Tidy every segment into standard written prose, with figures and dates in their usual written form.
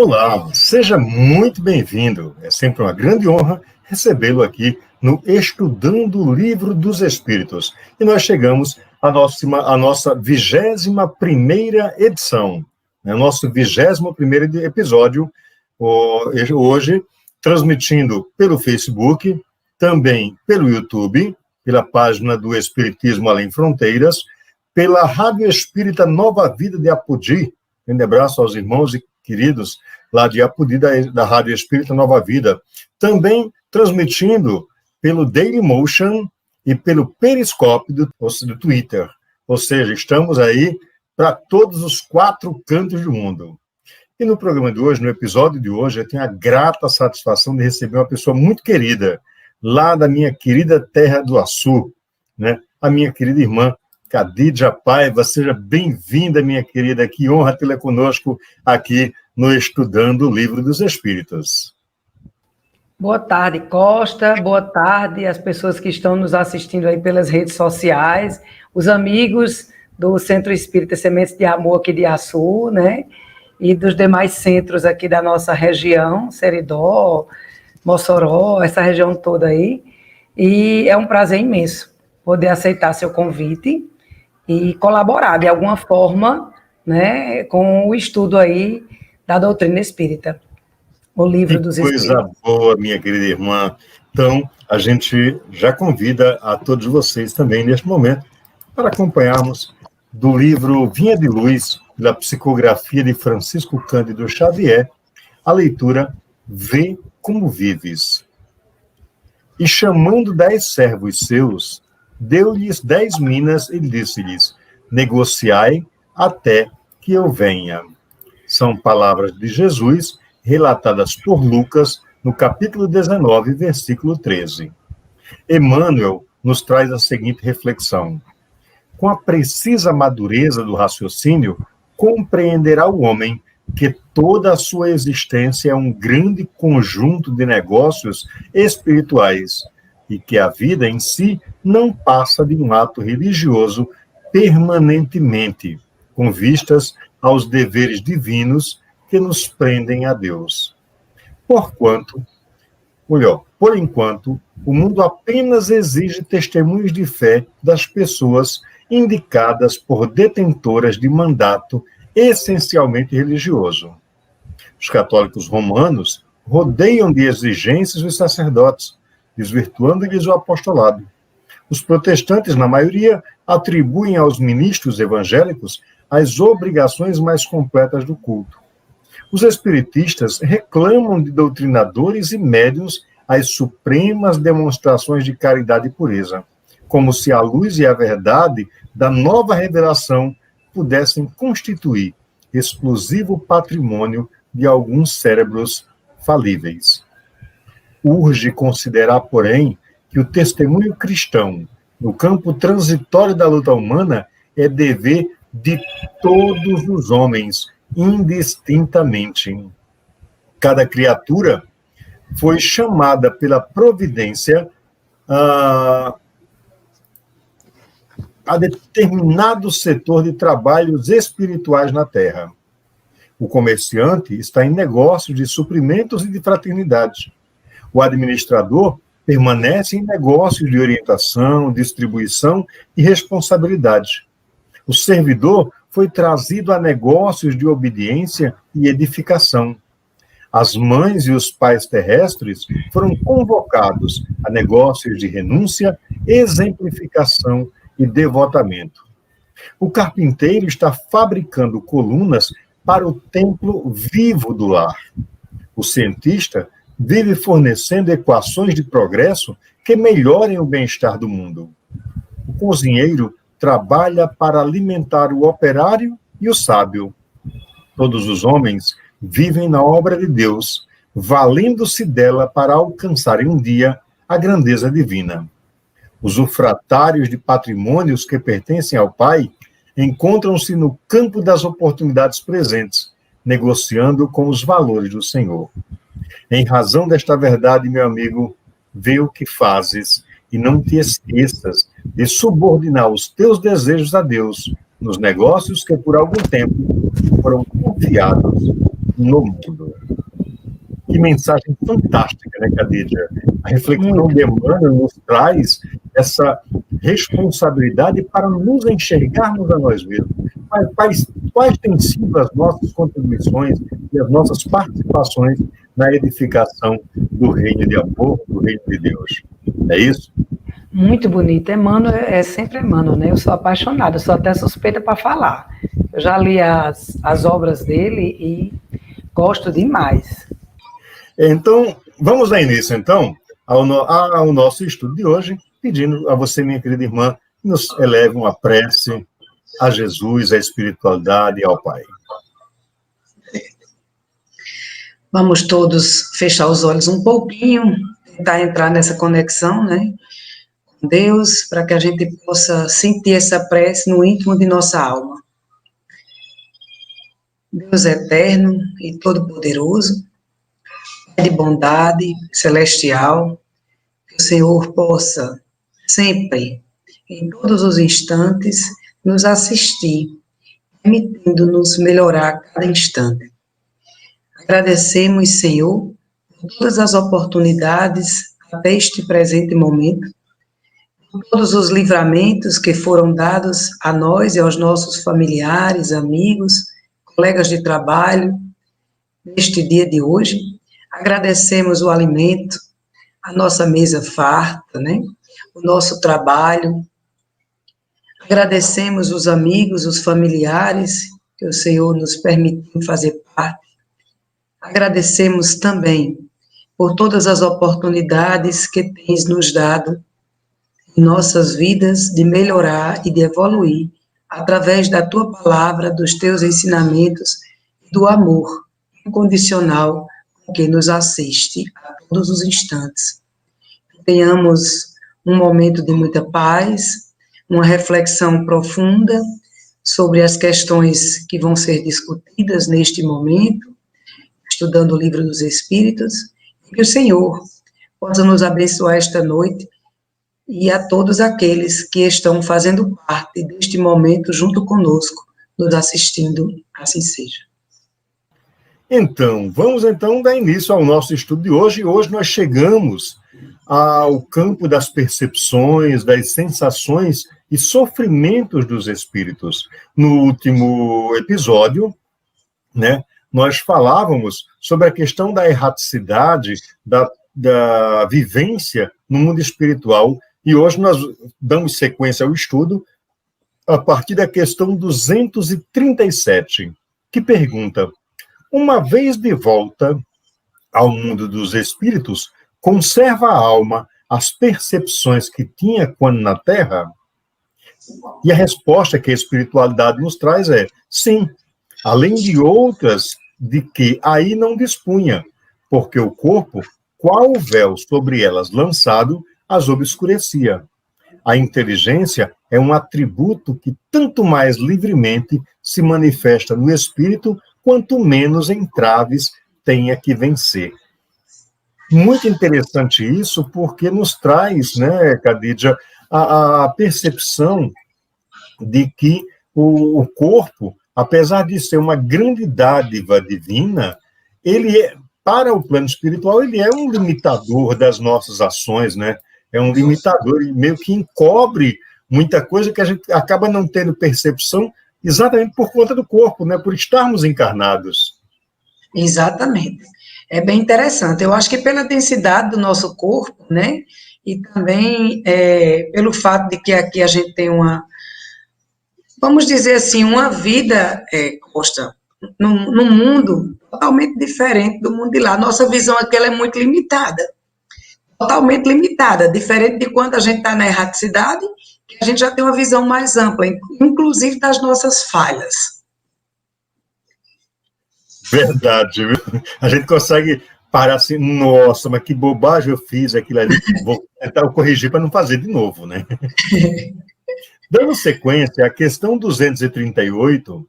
Olá, seja muito bem-vindo. É sempre uma grande honra recebê-lo aqui no Estudando o Livro dos Espíritos. E nós chegamos à nossa 21ª edição, né? Nosso 21º episódio, hoje, transmitindo pelo Facebook, também pelo YouTube, pela página do Espiritismo Além Fronteiras, pela Rádio Espírita Nova Vida de Apodi. Um abraço aos irmãos e queridos lá de Apodi, da Rádio Espírita Nova Vida. Também transmitindo pelo Dailymotion e pelo Periscope do Twitter. Ou seja, estamos aí para todos os 4 cantos do mundo. E no programa de hoje, no episódio de hoje, eu tenho a grata satisfação de receber uma pessoa muito querida, lá da minha querida terra do Açu, né? A minha querida irmã Khadija Paiva. Seja bem-vinda, minha querida. Que honra tê-la conosco aqui no Estudando o Livro dos Espíritos. Boa tarde, Costa. Boa tarde às pessoas que estão nos assistindo aí pelas redes sociais, os amigos do Centro Espírita Sementes de Amor aqui de Açu, né? E dos demais centros aqui da nossa região, Seridó, Mossoró, essa região toda aí. E é um prazer imenso poder aceitar seu convite e colaborar de alguma forma, né, com o estudo aí da doutrina espírita, o livro dos espíritos. Coisa boa, minha querida irmã. Então, a gente já convida a todos vocês também, neste momento, para acompanharmos do livro Vinha de Luz, da psicografia de Francisco Cândido Xavier, a leitura Vê Como Vives. E chamando 10 servos seus, deu-lhes 10 minas e disse-lhes: negociai até que eu venha. São palavras de Jesus, relatadas por Lucas, no capítulo 19, versículo 13. Emmanuel nos traz a seguinte reflexão: com a precisa madureza do raciocínio, compreenderá o homem que toda a sua existência é um grande conjunto de negócios espirituais e que a vida em si não passa de um ato religioso permanentemente, com vistas aos deveres divinos que nos prendem a Deus. Por enquanto, o mundo apenas exige testemunhos de fé das pessoas indicadas por detentoras de mandato essencialmente religioso. Os católicos romanos rodeiam de exigências os sacerdotes, desvirtuando-lhes o apostolado. Os protestantes, na maioria, atribuem aos ministros evangélicos as obrigações mais completas do culto. Os espiritistas reclamam de doutrinadores e médiuns as supremas demonstrações de caridade e pureza, como se a luz e a verdade da nova revelação pudessem constituir exclusivo patrimônio de alguns cérebros falíveis. Urge considerar, porém, que o testemunho cristão no campo transitório da luta humana é dever de todos os homens, indistintamente. Cada criatura foi chamada pela providência a determinado setor de trabalhos espirituais na Terra. O comerciante está em negócios de suprimentos e de fraternidade. O administrador permanece em negócios de orientação, distribuição e responsabilidade. O servidor foi trazido a negócios de obediência e edificação. As mães e os pais terrestres foram convocados a negócios de renúncia, exemplificação e devotamento. O carpinteiro está fabricando colunas para o templo vivo do lar. O cientista vive fornecendo equações de progresso que melhorem o bem-estar do mundo. O cozinheiro trabalha para alimentar o operário e o sábio. Todos os homens vivem na obra de Deus, valendo-se dela para alcançarem um dia a grandeza divina. Os ufratários de patrimônios que pertencem ao Pai encontram-se no campo das oportunidades presentes, negociando com os valores do Senhor. Em razão desta verdade, meu amigo, vê o que fazes e não te esqueças de subordinar os teus desejos a Deus nos negócios que por algum tempo foram confiados no mundo. Que mensagem fantástica, né, Khadija? A reflexão de Emmanuel nos traz essa responsabilidade para nos enxergarmos a nós mesmos. Quais têm sido as nossas contribuições e as nossas participações na edificação do reino de amor, do reino de Deus? É isso? Muito bonito. Emmanuel é sempre Emmanuel, né? Eu sou apaixonada, sou até suspeita para falar. Eu já li as obras dele e gosto demais. Então, vamos dar início, então, ao nosso estudo de hoje, pedindo a você, minha querida irmã, que nos eleve uma prece a Jesus, à espiritualidade e ao Pai. Vamos todos fechar os olhos um pouquinho, tentar entrar nessa conexão, né, com Deus, para que a gente possa sentir essa prece no íntimo de nossa alma. Deus eterno e todo-poderoso, Pai de bondade celestial, que o Senhor possa sempre, em todos os instantes, nos assistir, permitindo-nos melhorar a cada instante. Agradecemos, Senhor, por todas as oportunidades até este presente momento, por todos os livramentos que foram dados a nós e aos nossos familiares, amigos, colegas de trabalho, neste dia de hoje. Agradecemos o alimento, a nossa mesa farta, né? O nosso trabalho. Agradecemos os amigos, os familiares, que o Senhor nos permitiu fazer parte. Agradecemos também por todas as oportunidades que tens nos dado em nossas vidas de melhorar e de evoluir através da tua palavra, dos teus ensinamentos e do amor incondicional que nos assiste a todos os instantes. Tenhamos um momento de muita paz, uma reflexão profunda sobre as questões que vão ser discutidas neste momento, estudando o Livro dos Espíritos, e que o Senhor possa nos abençoar esta noite e a todos aqueles que estão fazendo parte deste momento junto conosco, nos assistindo, assim seja. Então, vamos dar início ao nosso estudo de hoje. Hoje nós chegamos ao campo das percepções, das sensações e sofrimentos dos espíritos. No último episódio, né, nós falávamos sobre a questão da erraticidade, da vivência no mundo espiritual, e hoje nós damos sequência ao estudo a partir da questão 237, que pergunta: uma vez de volta ao mundo dos espíritos, conserva a alma as percepções que tinha quando na Terra? E a resposta que a espiritualidade nos traz é sim, além de outras de que aí não dispunha, porque o corpo, qual véu sobre elas lançado, as obscurecia. A inteligência é um atributo que tanto mais livremente se manifesta no espírito, quanto menos entraves tenha que vencer. Muito interessante isso, porque nos traz, né, Khadija, a percepção de que o corpo, apesar de ser uma grande dádiva divina, ele é, para o plano espiritual, ele é um limitador das nossas ações, né? É um limitador, e meio que encobre muita coisa que a gente acaba não tendo percepção, exatamente por conta do corpo, né? Por estarmos encarnados. Exatamente. É bem interessante. Eu acho que pela densidade do nosso corpo, né? E também pelo fato de que aqui a gente tem uma, vamos dizer assim, uma vida, Costa, num mundo totalmente diferente do mundo de lá. Nossa visão aqui ela é muito limitada. Totalmente limitada. Diferente de quando a gente está na erraticidade, que a gente já tem uma visão mais ampla, inclusive das nossas falhas. Verdade, viu? A gente consegue parar assim, nossa, mas que bobagem eu fiz aquilo ali, vou tentar corrigir para não fazer de novo, né? Dando sequência, a questão 238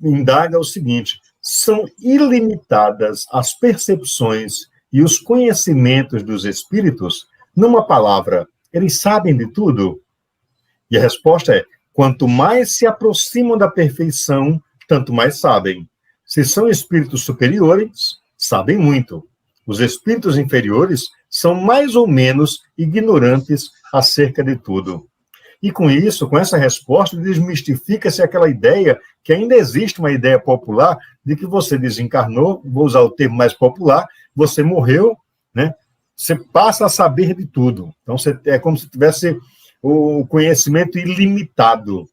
indaga o seguinte: são ilimitadas as percepções e os conhecimentos dos espíritos? Numa palavra, eles sabem de tudo? E a resposta é: quanto mais se aproximam da perfeição, tanto mais sabem. Se são espíritos superiores, sabem muito. Os espíritos inferiores são mais ou menos ignorantes acerca de tudo. E com isso, com essa resposta, desmistifica-se aquela ideia, que ainda existe uma ideia popular, de que você desencarnou, vou usar o termo mais popular, você morreu, né? Você passa a saber de tudo. Então, é como se tivesse o conhecimento ilimitado,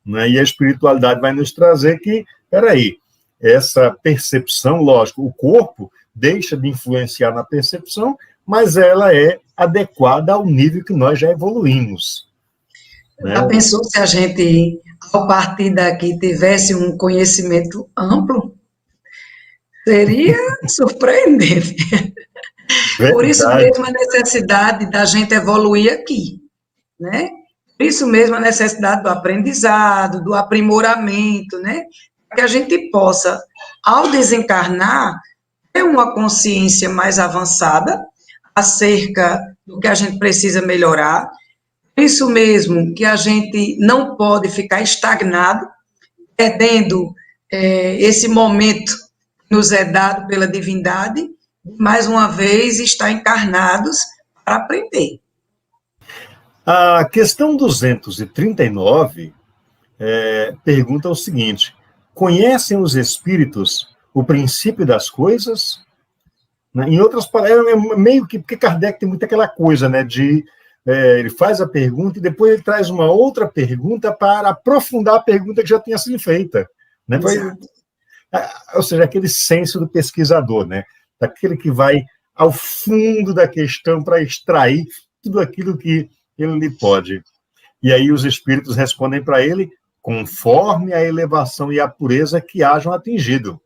né? E a espiritualidade vai nos trazer que, peraí, essa percepção, lógico, o corpo deixa de influenciar na percepção, mas ela é adequada ao nível que nós já evoluímos. Né? Já pensou se a gente, ao partir daqui, tivesse um conhecimento amplo? Seria surpreendente. Verdade. Por isso mesmo a necessidade da gente evoluir aqui, né? Por isso mesmo a necessidade do aprendizado, do aprimoramento, né? Que a gente possa, ao desencarnar, ter uma consciência mais avançada acerca do que a gente precisa melhorar. Por isso mesmo que a gente não pode ficar estagnado, perdendo esse momento que nos é dado pela divindade, mais uma vez estar encarnados para aprender. A questão 239 pergunta o seguinte: conhecem os espíritos o princípio das coisas? Em outras palavras, meio que, porque Kardec tem muito aquela coisa, né, de ele faz a pergunta e depois ele traz uma outra pergunta para aprofundar a pergunta que já tinha sido feita. Né? Ou seja, aquele senso do pesquisador, né? Daquele que vai ao fundo da questão para extrair tudo aquilo que ele lhe pode. E aí os espíritos respondem para ele conforme a elevação e a pureza que hajam atingido.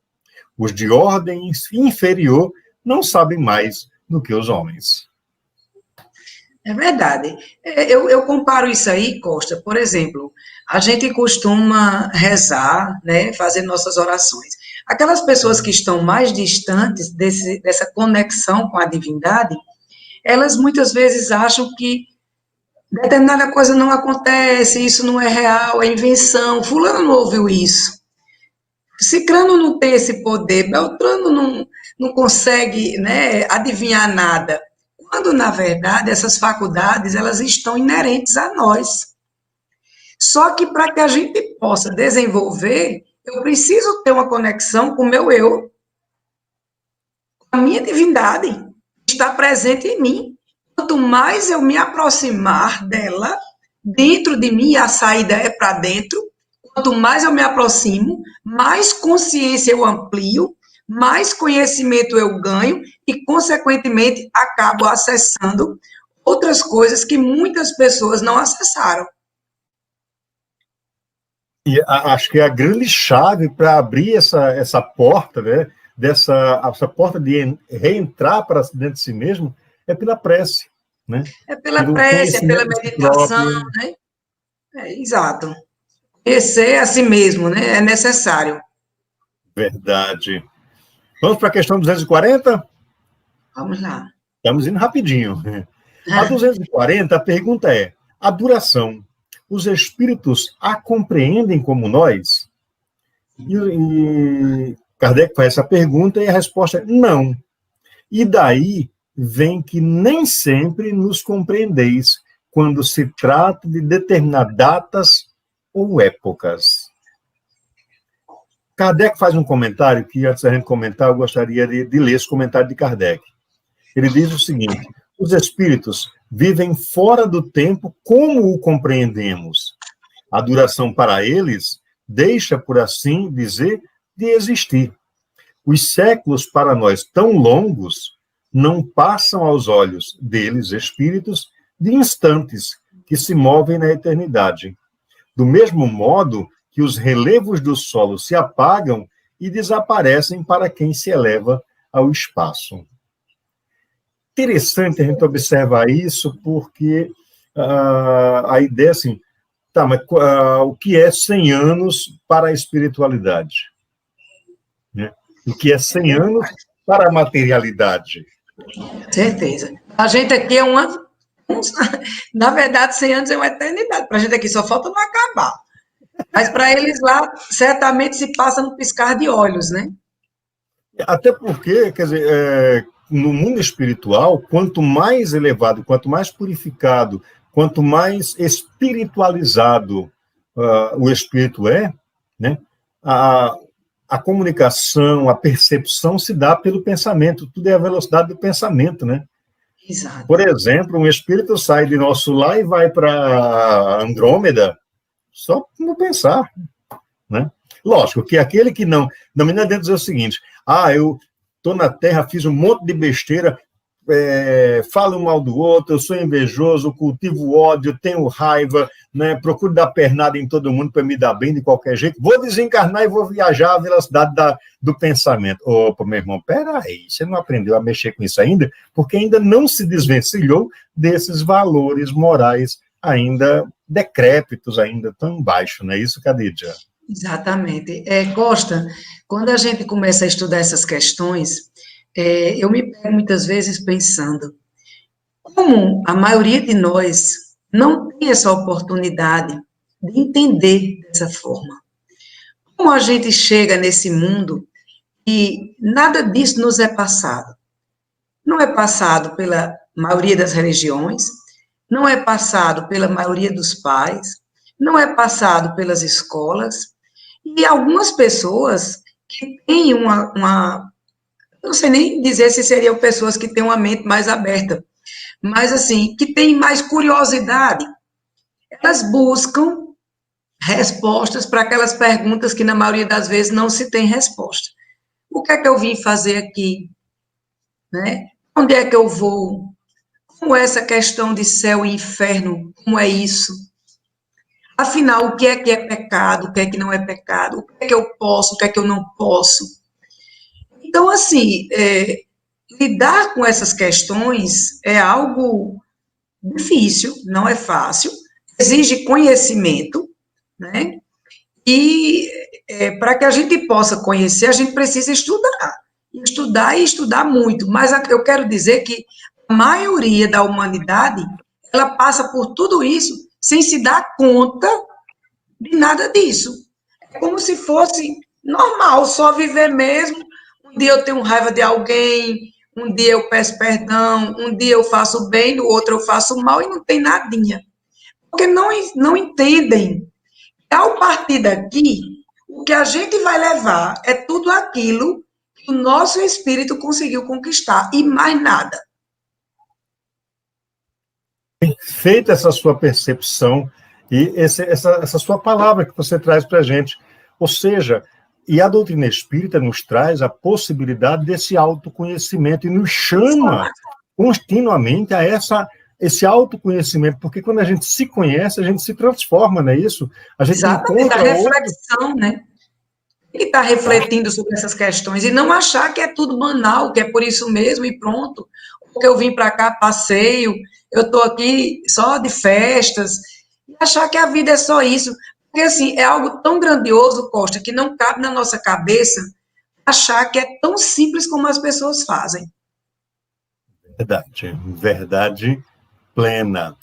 Os de ordem inferior não sabem mais do que os homens. É verdade. Eu comparo isso aí, Costa, por exemplo, a gente costuma rezar, né, fazer nossas orações. Aquelas pessoas que estão mais distantes dessa conexão com a divindade, elas muitas vezes acham que determinada coisa não acontece, isso não é real, é invenção, fulano não ouviu isso. Cicrano não tem esse poder, Beltrano não consegue, né, adivinhar nada. Quando, na verdade, essas faculdades, elas estão inerentes a nós. Só que para que a gente possa desenvolver, eu preciso ter uma conexão com o meu eu, com a minha divindade, que está presente em mim. Quanto mais eu me aproximar dela, dentro de mim, a saída é para dentro, quanto mais eu me aproximo, mais consciência eu amplio, mais conhecimento eu ganho e, consequentemente, acabo acessando outras coisas que muitas pessoas não acessaram. E acho que a grande chave para abrir essa porta, né, essa porta de reentrar para dentro de si mesmo, é pela prece. Né? É pela prece, é pela meditação, né? Exato. Conhecer a si mesmo, né? É necessário. Verdade. Vamos para a questão 240? Vamos lá. Estamos indo rapidinho. A 240, a pergunta é: a duração, os espíritos a compreendem como nós? E Kardec faz essa pergunta e a resposta é não. E daí vem que nem sempre nos compreendeis quando se trata de determinadas datas ou épocas. Kardec faz um comentário que, antes da gente comentar, eu gostaria de ler esse comentário de Kardec. Ele diz o seguinte: os espíritos vivem fora do tempo como o compreendemos. A duração para eles deixa, por assim dizer, de existir. Os séculos para nós tão longos não passam aos olhos deles, espíritos, de instantes que se movem na eternidade. Do mesmo modo que os relevos do solo se apagam e desaparecem para quem se eleva ao espaço. Interessante a gente observar isso, porque a ideia é assim, tá, mas o que é 100 anos para a espiritualidade? Né? O que é 100 anos para a materialidade? Certeza. A gente aqui é na verdade, 100 anos é uma eternidade. Para a gente aqui só falta não acabar. Mas para eles lá, certamente se passa no piscar de olhos, né? Até porque, quer dizer, no mundo espiritual, quanto mais elevado, quanto mais purificado, quanto mais espiritualizado o espírito é, né, a comunicação, a percepção se dá pelo pensamento, tudo é a velocidade do pensamento, né? Exato. Por exemplo, um espírito sai de nosso lar e vai para Andrômeda só no pensar, né? Lógico que aquele que não adianta dizer o seguinte, eu estou na Terra, fiz um monte de besteira, falo mal do outro, eu sou invejoso, cultivo ódio, tenho raiva, né, procuro dar pernada em todo mundo para me dar bem de qualquer jeito, vou desencarnar e vou viajar à velocidade do pensamento. Opa, meu irmão, peraí, você não aprendeu a mexer com isso ainda? Porque ainda não se desvencilhou desses valores morais ainda decrépitos, ainda tão baixos, não é isso, Khadija? Exatamente. Costa, quando a gente começa a estudar essas questões, eu me pego muitas vezes pensando, como a maioria de nós não tem essa oportunidade de entender dessa forma. Como a gente chega nesse mundo e nada disso nos é passado. Não é passado pela maioria das religiões, não é passado pela maioria dos pais, não é passado pelas escolas, e algumas pessoas que têm não sei nem dizer se seriam pessoas que têm uma mente mais aberta, mas assim, que têm mais curiosidade, elas buscam respostas para aquelas perguntas que na maioria das vezes não se tem resposta. O que é que eu vim fazer aqui? Né? Onde é que eu vou? Como é essa questão de céu e inferno? Como é isso? Afinal, o que é pecado? O que é que não é pecado? O que é que eu posso? O que é que eu não posso? Então, assim, lidar com essas questões é algo difícil, não é fácil, exige conhecimento, né? E para que a gente possa conhecer, a gente precisa estudar. Estudar e estudar muito. Mas eu quero dizer que a maioria da humanidade, ela passa por tudo isso sem se dar conta de nada disso. É como se fosse normal, só viver mesmo. Um dia eu tenho raiva de alguém, um dia eu peço perdão, um dia eu faço bem, no outro eu faço mal e não tem nadinha. Porque não entendem. Ao partir daqui, o que a gente vai levar é tudo aquilo que o nosso espírito conseguiu conquistar e mais nada. Feita essa sua percepção e essa sua palavra que você traz para a gente. Ou seja, e a doutrina espírita nos traz a possibilidade desse autoconhecimento e nos chama continuamente a esse autoconhecimento, porque quando a gente se conhece, a gente se transforma, não é isso? A gente Exatamente, a encontra reflexão, né? Tem que estar refletindo sobre essas questões e não achar que é tudo banal, que é por isso mesmo e pronto. Porque eu vim para cá, passeio, eu estou aqui só de festas, e achar que a vida é só isso. Porque, assim, é algo tão grandioso, Costa, que não cabe na nossa cabeça achar que é tão simples como as pessoas fazem. verdade plena.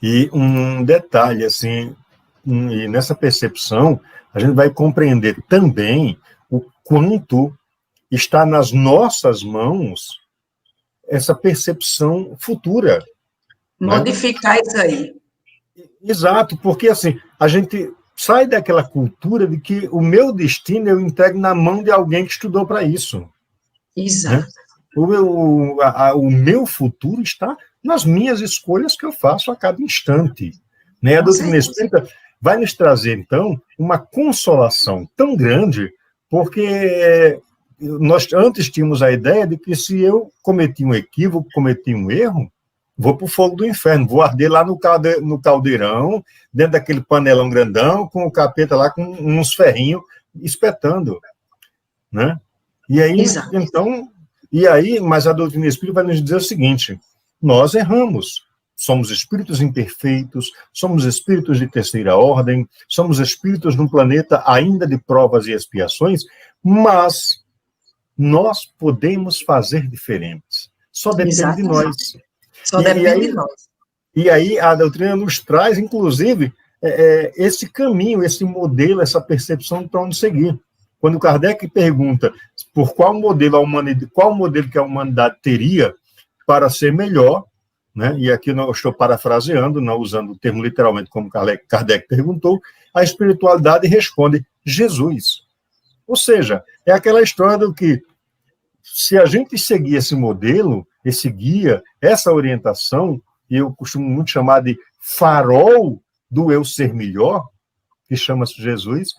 E um detalhe, assim, e nessa percepção, a gente vai compreender também o quanto está nas nossas mãos essa percepção futura. Modificar, né? Isso aí. Exato, porque assim, a gente sai daquela cultura de que o meu destino eu entrego na mão de alguém que estudou para isso. Exato. Né? O meu futuro está nas minhas escolhas que eu faço a cada instante. Né? A doutrina espírita vai nos trazer, então, uma consolação tão grande, porque nós antes tínhamos a ideia de que se eu cometi um equívoco, cometi um erro, vou para o fogo do inferno, vou arder lá no caldeirão, dentro daquele panelão grandão, com o capeta lá com uns ferrinhos espetando. Né? E aí, exato. Então... mas a doutrina espírita vai nos dizer o seguinte: nós erramos, somos espíritos imperfeitos, somos espíritos de terceira ordem, somos espíritos num planeta ainda de provas e expiações, mas nós podemos fazer diferentes. Só depende de nós. Só depende de nós. E aí a doutrina nos traz, inclusive, esse caminho, esse modelo, essa percepção para onde seguir. Quando Kardec pergunta por qual modelo que a humanidade teria para ser melhor, né? E aqui eu estou parafraseando, não usando o termo literalmente como Kardec perguntou, a espiritualidade responde Jesus. Ou seja, é aquela história do que, se a gente seguir esse modelo, esse guia, essa orientação, e eu costumo muito chamar de farol do eu ser melhor, que chama-se Jesus,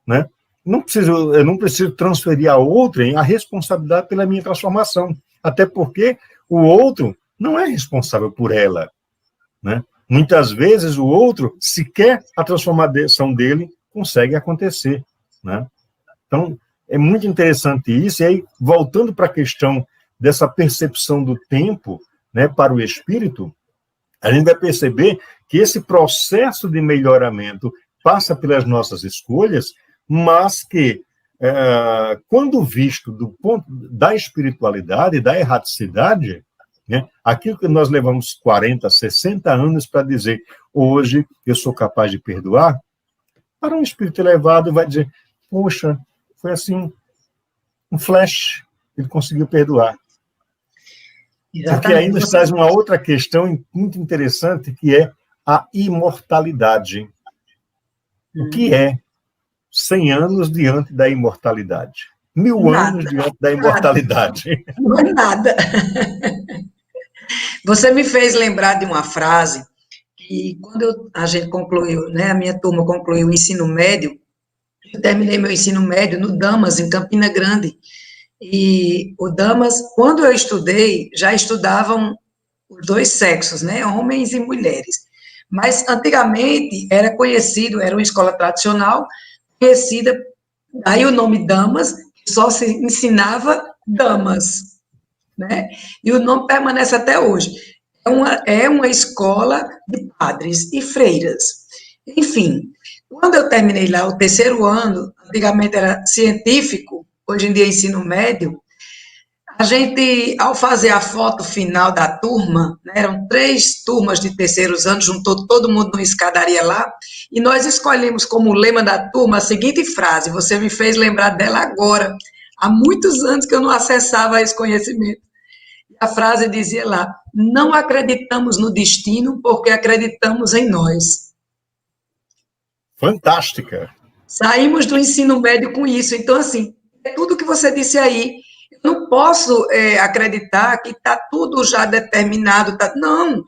né? Eu não preciso transferir a outrem a responsabilidade pela minha transformação, até porque o outro não é responsável por ela, né? Muitas vezes o outro, sequer a transformação dele consegue acontecer, né? Então, é muito interessante isso, e aí, voltando para a questão dessa percepção do tempo, né, para o espírito, a gente vai perceber que esse processo de melhoramento passa pelas nossas escolhas, mas que, quando visto do ponto da espiritualidade, da erraticidade, né, aquilo que nós levamos 40, 60 anos para dizer, hoje eu sou capaz de perdoar, para um espírito elevado vai dizer, poxa, foi assim, um flash, ele conseguiu perdoar. Exatamente. Porque ainda traz uma outra questão muito interessante, que é a imortalidade. O que é 100 anos diante da imortalidade? 1000 anos diante da imortalidade. Não é nada. Você me fez lembrar de uma frase que, quando a gente concluiu, né, a minha turma concluiu o ensino médio, eu terminei meu ensino médio no Damas, em Campina Grande. E o Damas, quando eu estudei, já estudavam os dois sexos, né, homens e mulheres. Mas, antigamente, era uma escola tradicional, conhecida, daí o nome Damas, só se ensinava damas, né? E o nome permanece até hoje. É uma escola de padres e freiras. Enfim, quando eu terminei lá o terceiro ano, antigamente era científico, hoje em dia é ensino médio, a gente, ao fazer a foto final da turma, né, eram 3 turmas de terceiros anos, juntou todo mundo numa escadaria lá, e nós escolhemos como lema da turma a seguinte frase, você me fez lembrar dela agora, há muitos anos que eu não acessava esse conhecimento. A frase dizia lá, não acreditamos no destino porque acreditamos em nós. Fantástica. Saímos do ensino médio com isso. Então, assim, é tudo que você disse aí. Eu não posso acreditar que está tudo já determinado. Não,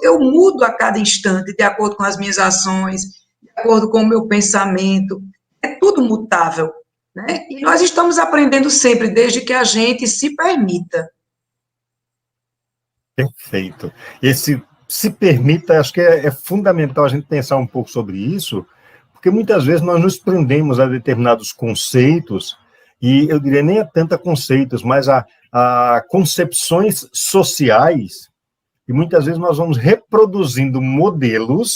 eu mudo a cada instante, de acordo com as minhas ações, de acordo com o meu pensamento. É tudo mutável, né? E nós estamos aprendendo sempre, desde que a gente se permita. Perfeito. Esse se permita, acho que é fundamental a gente pensar um pouco sobre isso, porque muitas vezes nós nos prendemos a determinados conceitos, e eu diria nem a tanto conceitos, mas a concepções sociais, e muitas vezes nós vamos reproduzindo modelos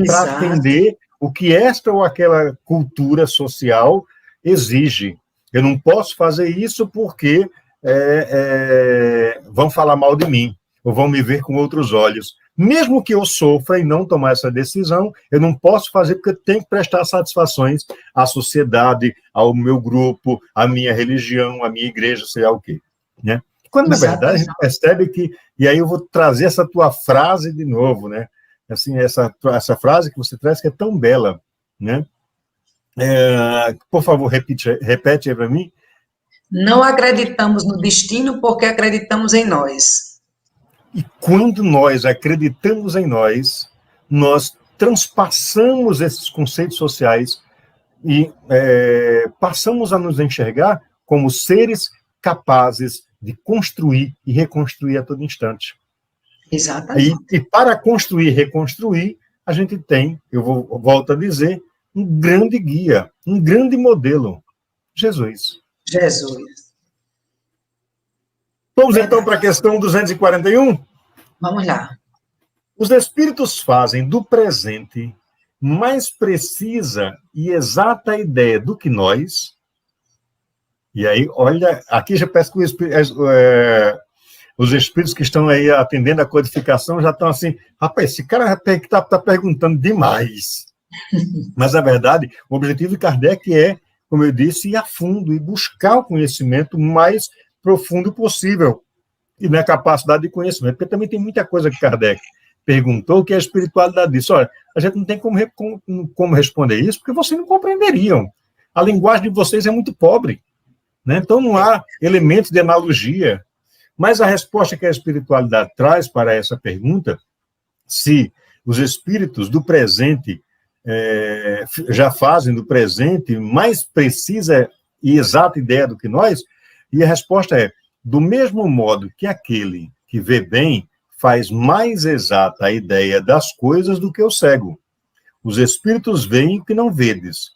para atender o que esta ou aquela cultura social exige. Eu não posso fazer isso porque vão falar mal de mim, ou vão me ver com outros olhos. Mesmo que eu sofra e não tomar essa decisão, eu não posso fazer porque eu tenho que prestar satisfações à sociedade, ao meu grupo, à minha religião, à minha igreja, sei lá o quê. Né? Quando, na verdade, a gente percebe que... E aí eu vou trazer essa tua frase de novo, né? Assim, essa frase que você traz que é tão bela, né? Por favor, repete aí para mim. Não acreditamos no destino porque acreditamos em nós. E quando nós acreditamos em nós, nós transpassamos esses conceitos sociais e passamos a nos enxergar como seres capazes de construir e reconstruir a todo instante. Exatamente. E para construir e reconstruir, a gente tem, volto a dizer, um grande guia, um grande modelo, Jesus. Vamos então para a questão 241? Vamos lá. Os espíritos fazem do presente mais precisa e exata ideia do que nós. E aí, olha, aqui já peço que os espíritos que estão aí atendendo a codificação já estão assim, rapaz, esse cara está perguntando demais. Mas, na verdade, o objetivo de Kardec é como eu disse, ir a fundo e buscar o conhecimento mais profundo possível e na capacidade de conhecimento, porque também tem muita coisa que Kardec perguntou que a espiritualidade disse, olha, a gente não tem como responder isso porque vocês não compreenderiam. A linguagem de vocês é muito pobre, né? Então não há elementos de analogia. Mas a resposta que a espiritualidade traz para essa pergunta, se os espíritos do presente já fazem do presente mais precisa e exata ideia do que nós, e a resposta é, do mesmo modo que aquele que vê bem faz mais exata a ideia das coisas do que o cego. Os espíritos veem o que não vedes.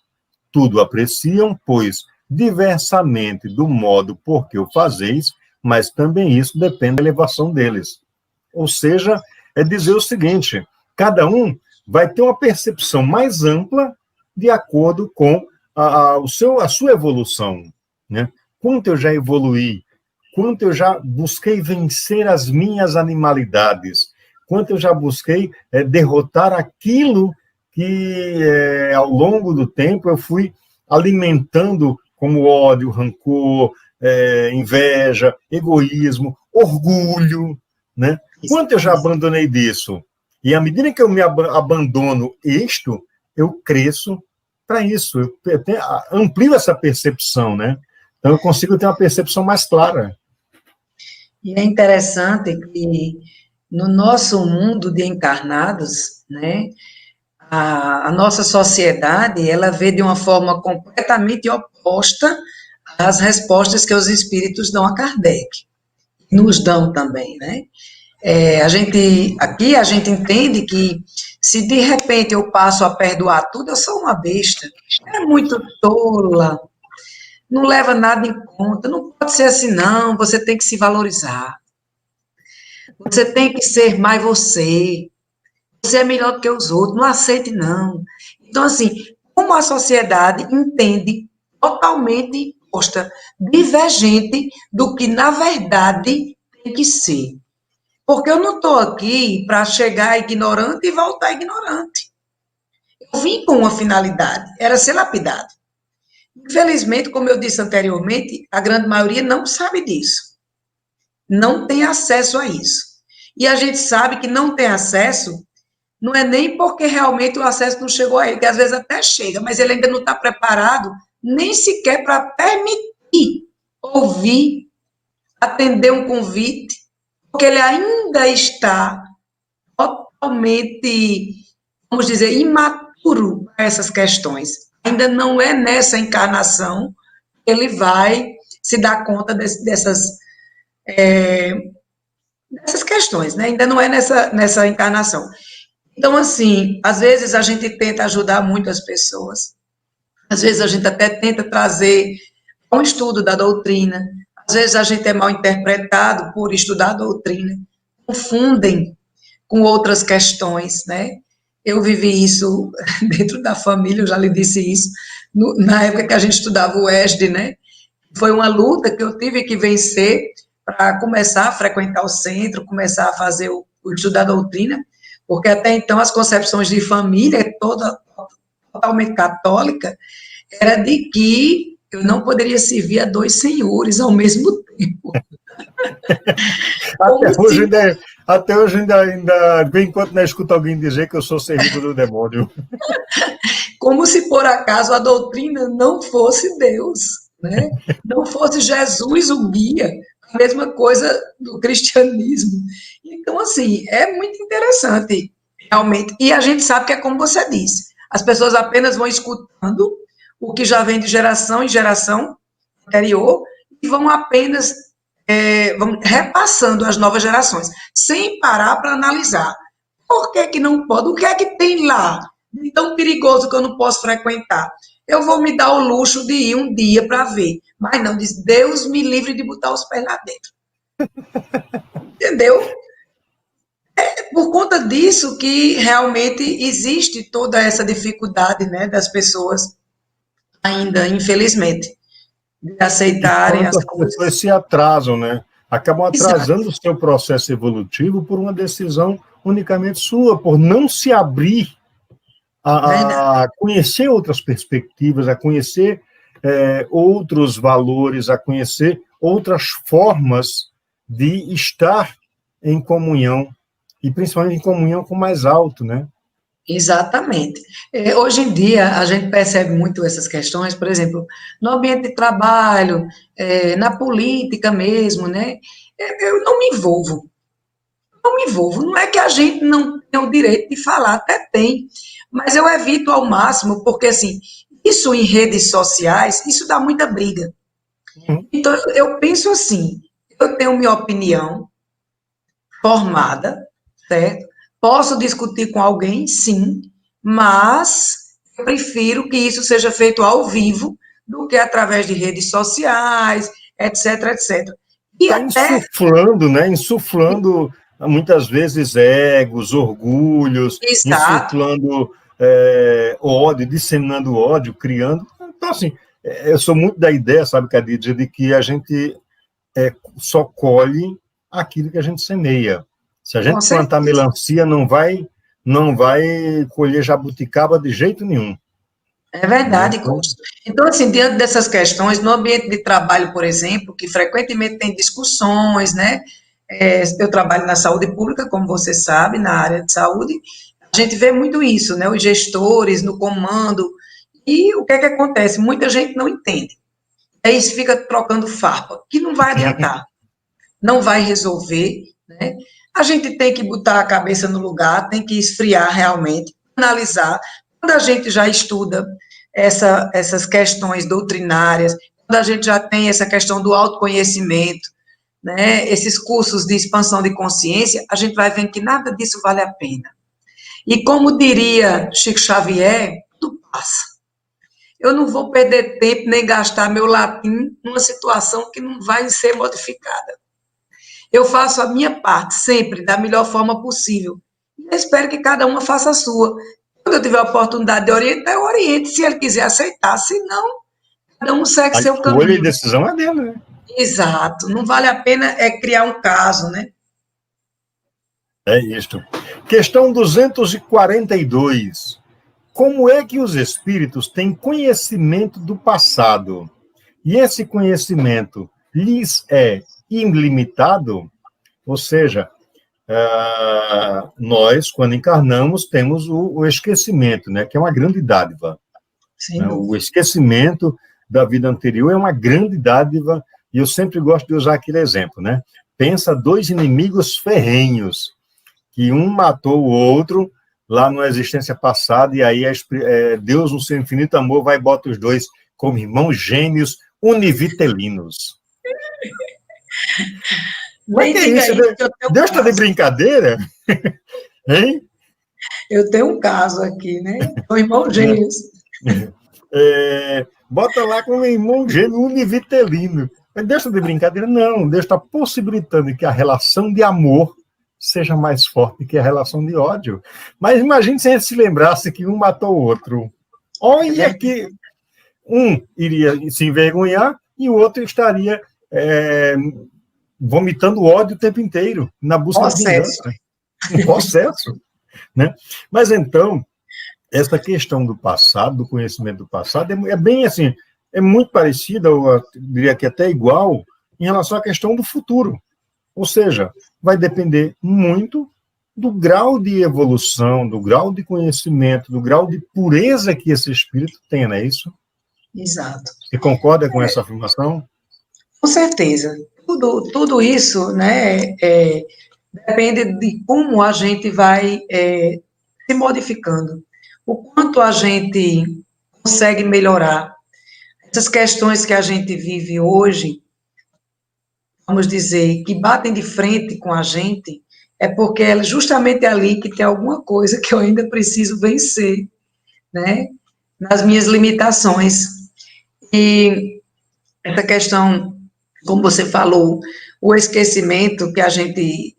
Tudo apreciam, pois, diversamente do modo por que o fazeis, mas também isso depende da elevação deles. Ou seja, é dizer o seguinte, cada um vai ter uma percepção mais ampla de acordo com a sua evolução, né? Quanto eu já evoluí, quanto eu já busquei vencer as minhas animalidades, quanto eu já busquei derrotar aquilo que, ao longo do tempo, eu fui alimentando como ódio, rancor, inveja, egoísmo, orgulho, né? Quanto eu já abandonei disso? E à medida que eu me abandono isto, eu cresço para isso, eu amplio essa percepção, né? Então eu consigo ter uma percepção mais clara. E é interessante que no nosso mundo de encarnados, né, a nossa sociedade, ela vê de uma forma completamente oposta às respostas que os espíritos dão a Kardec, nos dão também, né? Aqui a gente entende que se de repente eu passo a perdoar tudo, eu sou uma besta, é muito tola, não leva nada em conta, não pode ser assim não, você tem que se valorizar, você tem que ser mais você é melhor do que os outros, não aceite não. Então assim, como a sociedade entende totalmente oposta, divergente do que na verdade tem que ser. Porque eu não estou aqui para chegar ignorante e voltar ignorante. Eu vim com uma finalidade, era ser lapidado. Infelizmente, como eu disse anteriormente, a grande maioria não sabe disso. Não tem acesso a isso. E a gente sabe que não tem acesso, não é nem porque realmente o acesso não chegou a ele, que às vezes até chega, mas ele ainda não está preparado nem sequer para permitir ouvir, atender um convite, porque ele ainda está totalmente, vamos dizer, imaturo para essas questões. Ainda não é nessa encarnação que ele vai se dar conta dessas questões, né? Ainda não é nessa encarnação. Então, assim, às vezes a gente tenta ajudar muito as pessoas, às vezes a gente até tenta trazer um estudo da doutrina, às vezes a gente é mal interpretado por estudar a doutrina, confundem com outras questões, né? Eu vivi isso dentro da família, eu já lhe disse isso, na época que a gente estudava o ESD, né? Foi uma luta que eu tive que vencer para começar a frequentar o centro, começar a fazer o estudo da doutrina, porque até então as concepções de família, totalmente católica, era de que eu não poderia servir a dois senhores ao mesmo tempo. Até hoje ainda bem enquanto não escuto alguém dizer que eu sou servidor do demônio. Como se por acaso a doutrina não fosse Deus, né? Não fosse Jesus o guia, a mesma coisa do cristianismo. Então, assim, é muito interessante, realmente. E a gente sabe que é como você disse, as pessoas apenas vão escutando o que já vem de geração em geração anterior e vão apenas vão repassando às novas gerações, sem parar para analisar. Por que não pode? O que é que tem lá de tão perigoso que eu não posso frequentar? Eu vou me dar o luxo de ir um dia para ver. Mas não, diz, Deus me livre de botar os pés lá dentro. Entendeu? É por conta disso que realmente existe toda essa dificuldade, né, das pessoas ainda, infelizmente, de aceitarem as coisas. As pessoas se atrasam, né? Acabam atrasando o seu processo evolutivo por uma decisão unicamente sua, por não se abrir a conhecer outras perspectivas, a conhecer outros valores, a conhecer outras formas de estar em comunhão, e principalmente em comunhão com o mais alto, né? Exatamente. Hoje em dia, a gente percebe muito essas questões, por exemplo, no ambiente de trabalho, na política mesmo, né? Eu não me envolvo. Não me envolvo. Não é que a gente não tem o direito de falar, até tem, mas eu evito ao máximo, porque, assim, isso em redes sociais, isso dá muita briga. Então, eu penso assim, eu tenho minha opinião formada, certo? Posso discutir com alguém, sim, mas eu prefiro que isso seja feito ao vivo do que através de redes sociais, etc, etc. E Está até... insuflando, né? Insuflando, muitas vezes, egos, orgulhos, Exato. insuflando ódio, disseminando ódio, criando. Então, assim, eu sou muito da ideia, sabe, Khadija, de que a gente só colhe aquilo que a gente semeia. Se a Com gente plantar certeza. melancia, não vai colher jabuticaba de jeito nenhum. É Né? verdade, Costa. Então, assim, diante dessas questões, no ambiente de trabalho, por exemplo, que frequentemente tem discussões, né? Eu trabalho na saúde pública, como você sabe, na área de saúde, a gente vê muito isso, né? Os gestores no comando, e o que é que acontece? Muita gente não entende. Aí fica trocando farpa, que não vai adiantar, não vai resolver, né? A gente tem que botar a cabeça no lugar, tem que esfriar realmente, analisar. Quando a gente já estuda essas questões doutrinárias, quando a gente já tem essa questão do autoconhecimento, né, esses cursos de expansão de consciência, a gente vai vendo que nada disso vale a pena. E como diria Chico Xavier, tudo passa. Eu não vou perder tempo nem gastar meu latim numa situação que não vai ser modificada. Eu faço a minha parte sempre da melhor forma possível. E eu espero que cada uma faça a sua. Quando eu tiver a oportunidade de orientar, eu oriente, se ele quiser aceitar. Se não, cada um segue A seu escolha e caminho. decisão é dele, né? Exato. Não vale a pena criar um caso, né? É isso. Questão 242. Como é que os espíritos têm conhecimento do passado? E esse conhecimento lhes é ilimitado? Ou seja, nós, quando encarnamos, temos o esquecimento, né, que é uma grande dádiva. Sem Né? O dúvida. esquecimento da vida anterior é uma grande dádiva, e eu sempre gosto de usar aquele exemplo, né? Pensa dois inimigos ferrenhos, que um matou o outro lá na existência passada, e aí Deus, no seu infinito amor, vai e bota os dois como irmãos gêmeos univitelinos. Mas Nem que é diga isso? isso, que eu tenho um Deus está de caso. brincadeira? Hein? Eu tenho um caso aqui, né? São irmãos gêmeos. Bota lá como irmão gêmeo univitelino. Mas Deus está de brincadeira? Não, Deus está possibilitando que a relação de amor seja mais forte que a relação de ódio. Mas imagine se a gente se lembrasse que um matou o outro. Olha que um iria se envergonhar e o outro estaria vomitando ódio o tempo inteiro, na busca de Processo. vingança. Um processo. Né? Mas então, essa questão do passado, do conhecimento do passado, é bem assim, é muito parecida, ou diria que até igual, em relação à questão do futuro. Ou seja, vai depender muito do grau de evolução, do grau de conhecimento, do grau de pureza que esse espírito tem, não é isso? Exato. Você concorda com essa afirmação? Com certeza. Tudo isso, né, depende de como a gente vai se modificando. O quanto a gente consegue melhorar. Essas questões que a gente vive hoje, vamos dizer, que batem de frente com a gente, é porque é justamente ali que tem alguma coisa que eu ainda preciso vencer, né, nas minhas limitações. E essa questão, como você falou, o esquecimento que a gente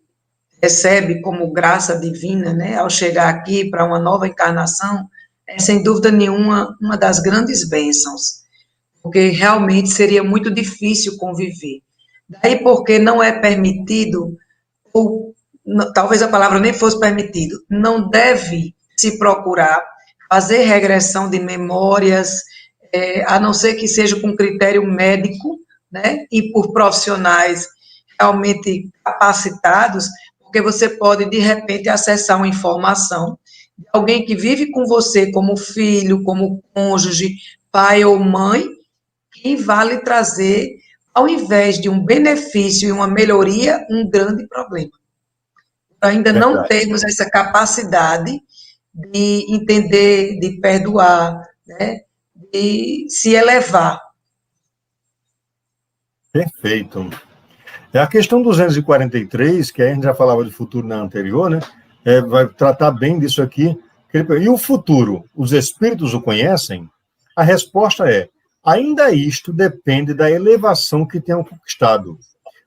recebe como graça divina, né, ao chegar aqui para uma nova encarnação, é sem dúvida nenhuma uma das grandes bênçãos, porque realmente seria muito difícil conviver. Daí porque não é permitido, ou talvez a palavra nem fosse permitido, não deve se procurar fazer regressão de memórias a não ser que seja com critério médico, né, e por profissionais realmente capacitados, porque você pode, de repente, acessar uma informação de alguém que vive com você como filho, como cônjuge, pai ou mãe, que vale trazer, ao invés de um benefício e uma melhoria, um grande problema. Ainda não Verdade. temos essa capacidade de entender, de perdoar, né, de se elevar. Perfeito. É a questão 243, que a gente já falava de futuro na anterior, né? Vai tratar bem disso aqui. E o futuro, os espíritos o conhecem? A resposta é: ainda isto depende da elevação que tenham conquistado.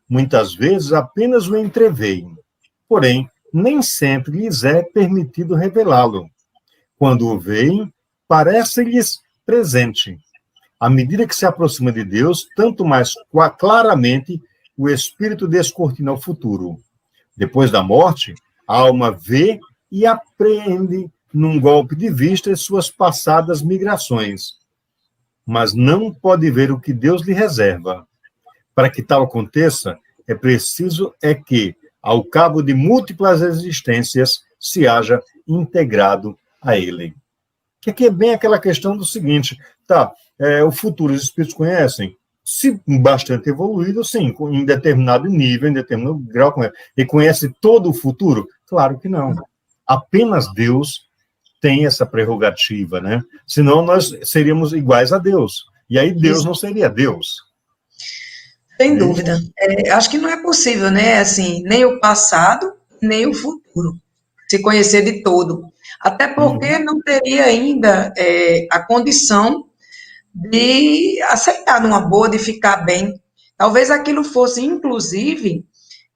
Muitas vezes apenas o entreveem, porém, nem sempre lhes é permitido revelá-lo. Quando o veem, parece-lhes presente. À medida que se aproxima de Deus, tanto mais claramente o espírito descortina o futuro. Depois da morte, a alma vê e apreende num golpe de vista suas passadas migrações, mas não pode ver o que Deus lhe reserva. Para que tal aconteça, é preciso que, ao cabo de múltiplas existências, se haja integrado a ele. Que aqui é bem aquela questão do seguinte, o futuro os espíritos conhecem? Se bastante evoluído, sim, em determinado nível, em determinado grau, e conhece todo o futuro? Claro que não. Apenas Deus tem essa prerrogativa, né? Senão nós seríamos iguais a Deus. E aí Deus não seria Deus. Sem dúvida. Acho que não é possível, né? Assim, nem o passado, nem o futuro. Se conhecer de todo. Até porque não teria ainda a condição de aceitar numa boa, de ficar bem. Talvez aquilo fosse, inclusive,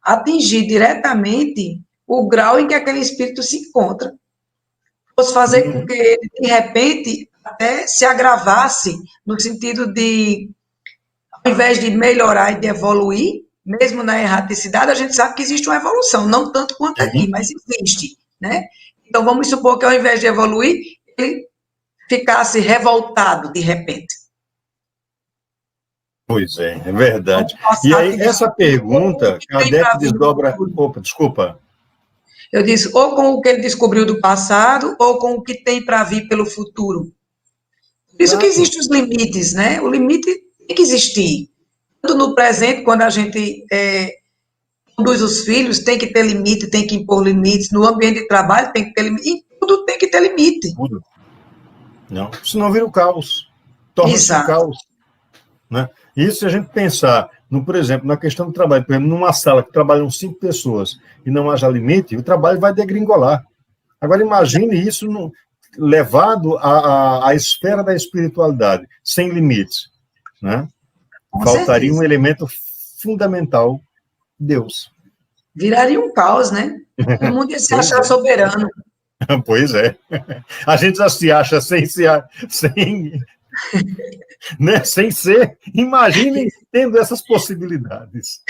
atingir diretamente o grau em que aquele espírito se encontra. Fosse fazer com que ele, de repente, até se agravasse, no sentido de, ao invés de melhorar e de evoluir, mesmo na erraticidade, a gente sabe que existe uma evolução, não tanto quanto aqui, mas existe, né? Então, vamos supor que ao invés de evoluir, ele ficasse revoltado de repente. Pois é verdade. E aí, essa pergunta, Kardec desdobra... Opa, desculpa. Eu disse, ou com o que ele descobriu do passado, ou com o que tem para vir pelo futuro. Por isso que existem os limites, né? O limite tem que existir. Tanto no presente, quando a gente conduz os filhos, tem que ter limite, tem que impor limites. No ambiente de trabalho, tem que ter limite. Em tudo tem que ter limite. Tudo. Não, senão vira o caos. Torna-se o caos. Né? Isso se a gente pensar, por exemplo, na questão do trabalho, por exemplo, numa sala que trabalham 5 pessoas e não haja limite, o trabalho vai degringolar. Agora, imagine isso levado à esfera da espiritualidade, sem limites. Né? Faltaria um elemento fundamental, Deus. Viraria um caos, né? O mundo ia se achar soberano. Pois é. A gente já se acha sem né, sem ser. Imaginem tendo essas possibilidades.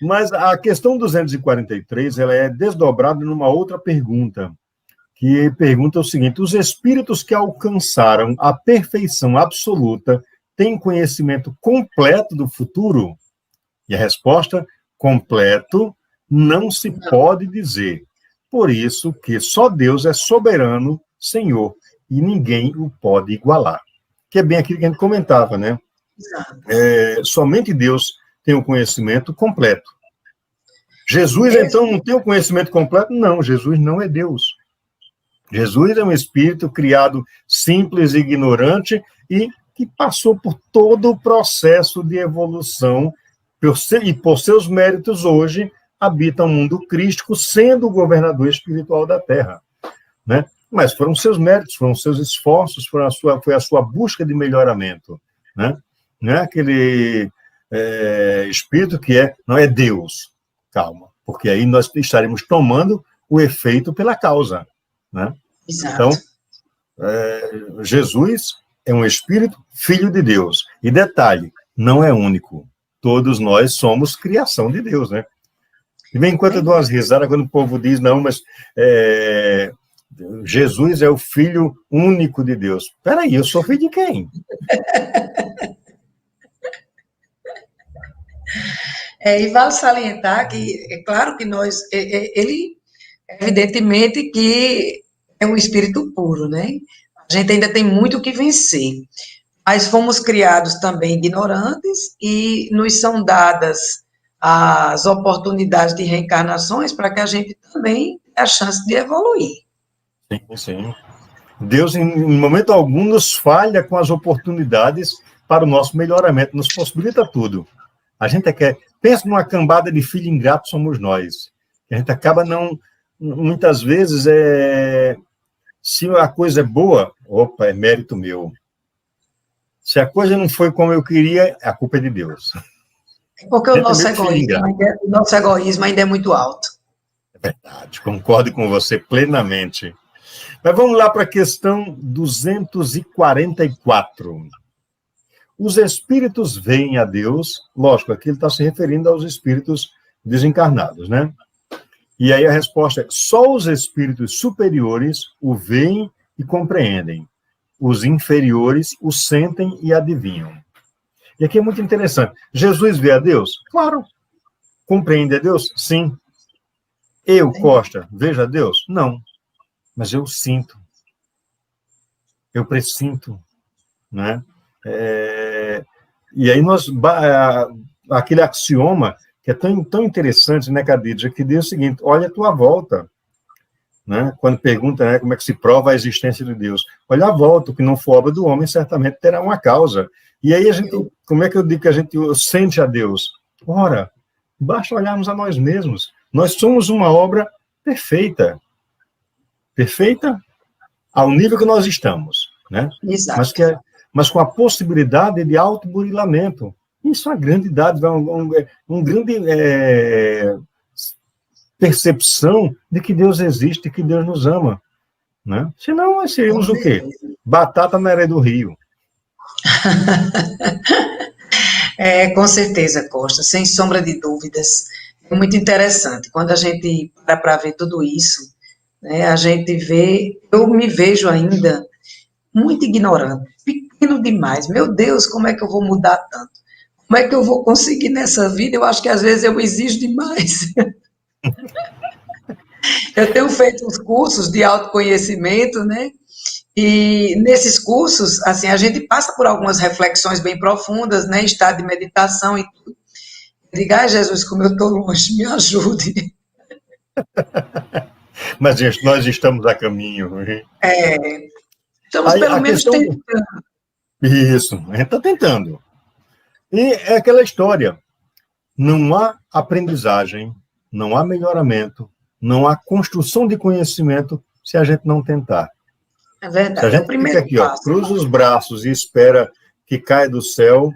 Mas a questão 243, ela é desdobrada numa outra pergunta, que pergunta o seguinte: os espíritos que alcançaram a perfeição absoluta têm conhecimento completo do futuro? E a resposta: completo não se pode dizer. Por isso que só Deus é soberano, Senhor, e ninguém o pode igualar. Que é bem aquilo que a gente comentava, né? Somente Deus tem o conhecimento completo. Jesus, então, não tem o conhecimento completo? Não, Jesus não é Deus. Jesus é um espírito criado simples e ignorante e que passou por todo o processo de evolução e por seus méritos hoje habita um mundo crístico, sendo o governador espiritual da Terra, né? Mas foram seus méritos, foram seus esforços, foi a sua busca de melhoramento, né? Não é aquele espírito que não é Deus. Calma, porque aí nós estaremos tomando o efeito pela causa, né? Exato. Então, Jesus é um espírito filho de Deus. E detalhe, não é único. Todos nós somos criação de Deus, né? E bem, enquanto eu dou umas risadas, quando o povo diz, não, mas Jesus é o Filho único de Deus. Espera aí, eu sou filho de quem? E vale salientar que, é claro que nós, ele, evidentemente que é um espírito puro, né? A gente ainda tem muito o que vencer, mas fomos criados também ignorantes e nos são dadas as oportunidades de reencarnações para que a gente também tenha a chance de evoluir. Sim, sim. Deus, em momento algum, nos falha com as oportunidades para o nosso melhoramento, nos possibilita tudo. A gente pensa numa cambada de filho ingrato somos nós. A gente acaba muitas vezes, se a coisa é boa, opa, é mérito meu. Se a coisa não foi como eu queria, a culpa é de Deus. Porque o nosso egoísmo ainda é muito alto. É verdade, concordo com você plenamente. Mas vamos lá para a questão 244. Os espíritos veem a Deus, lógico, aqui ele está se referindo aos espíritos desencarnados, né? E aí a resposta é: só os espíritos superiores o veem e compreendem. Os inferiores o sentem e adivinham. E aqui é muito interessante. Jesus vê a Deus? Claro. Compreende a Deus? Sim. Eu, Costa, vejo a Deus? Não. Mas eu sinto. Eu pressinto, né? E aí aquele axioma que é tão interessante, né, Khadija, que diz o seguinte: olha a tua volta, né? Quando pergunta, né, como é que se prova a existência de Deus, olha a volta, o que não for obra do homem certamente terá uma causa. E aí como é que eu digo que a gente sente a Deus? Ora, basta olharmos a nós mesmos. Nós somos uma obra perfeita ao nível que nós estamos, né? Exato. Mas com a possibilidade de autoburilamento. Isso é uma grande dádiva, um grande percepção de que Deus existe, que Deus nos ama, né? Senão nós seríamos o quê? Batata na areia do rio. Com certeza, Costa, sem sombra de dúvidas. É muito interessante. Quando a gente para ver tudo isso, né, a gente vê, eu me vejo ainda muito ignorante, pequeno demais. Meu Deus, como é que eu vou mudar tanto? Como é que eu vou conseguir nessa vida? Eu acho que às vezes eu exijo demais. Eu tenho feito uns cursos de autoconhecimento, né? E nesses cursos, assim, a gente passa por algumas reflexões bem profundas, né? Estado de meditação e tudo. Eu digo: ai, Jesus, como eu estou longe, me ajude. Mas nós estamos a caminho. Estamos pelo menos tentando. Isso, a gente está tentando. E é aquela história: não há aprendizagem, não há melhoramento, não há construção de conhecimento se a gente não tentar. É verdade. Se a gente fica aqui, cruza os braços e espera que caia do céu,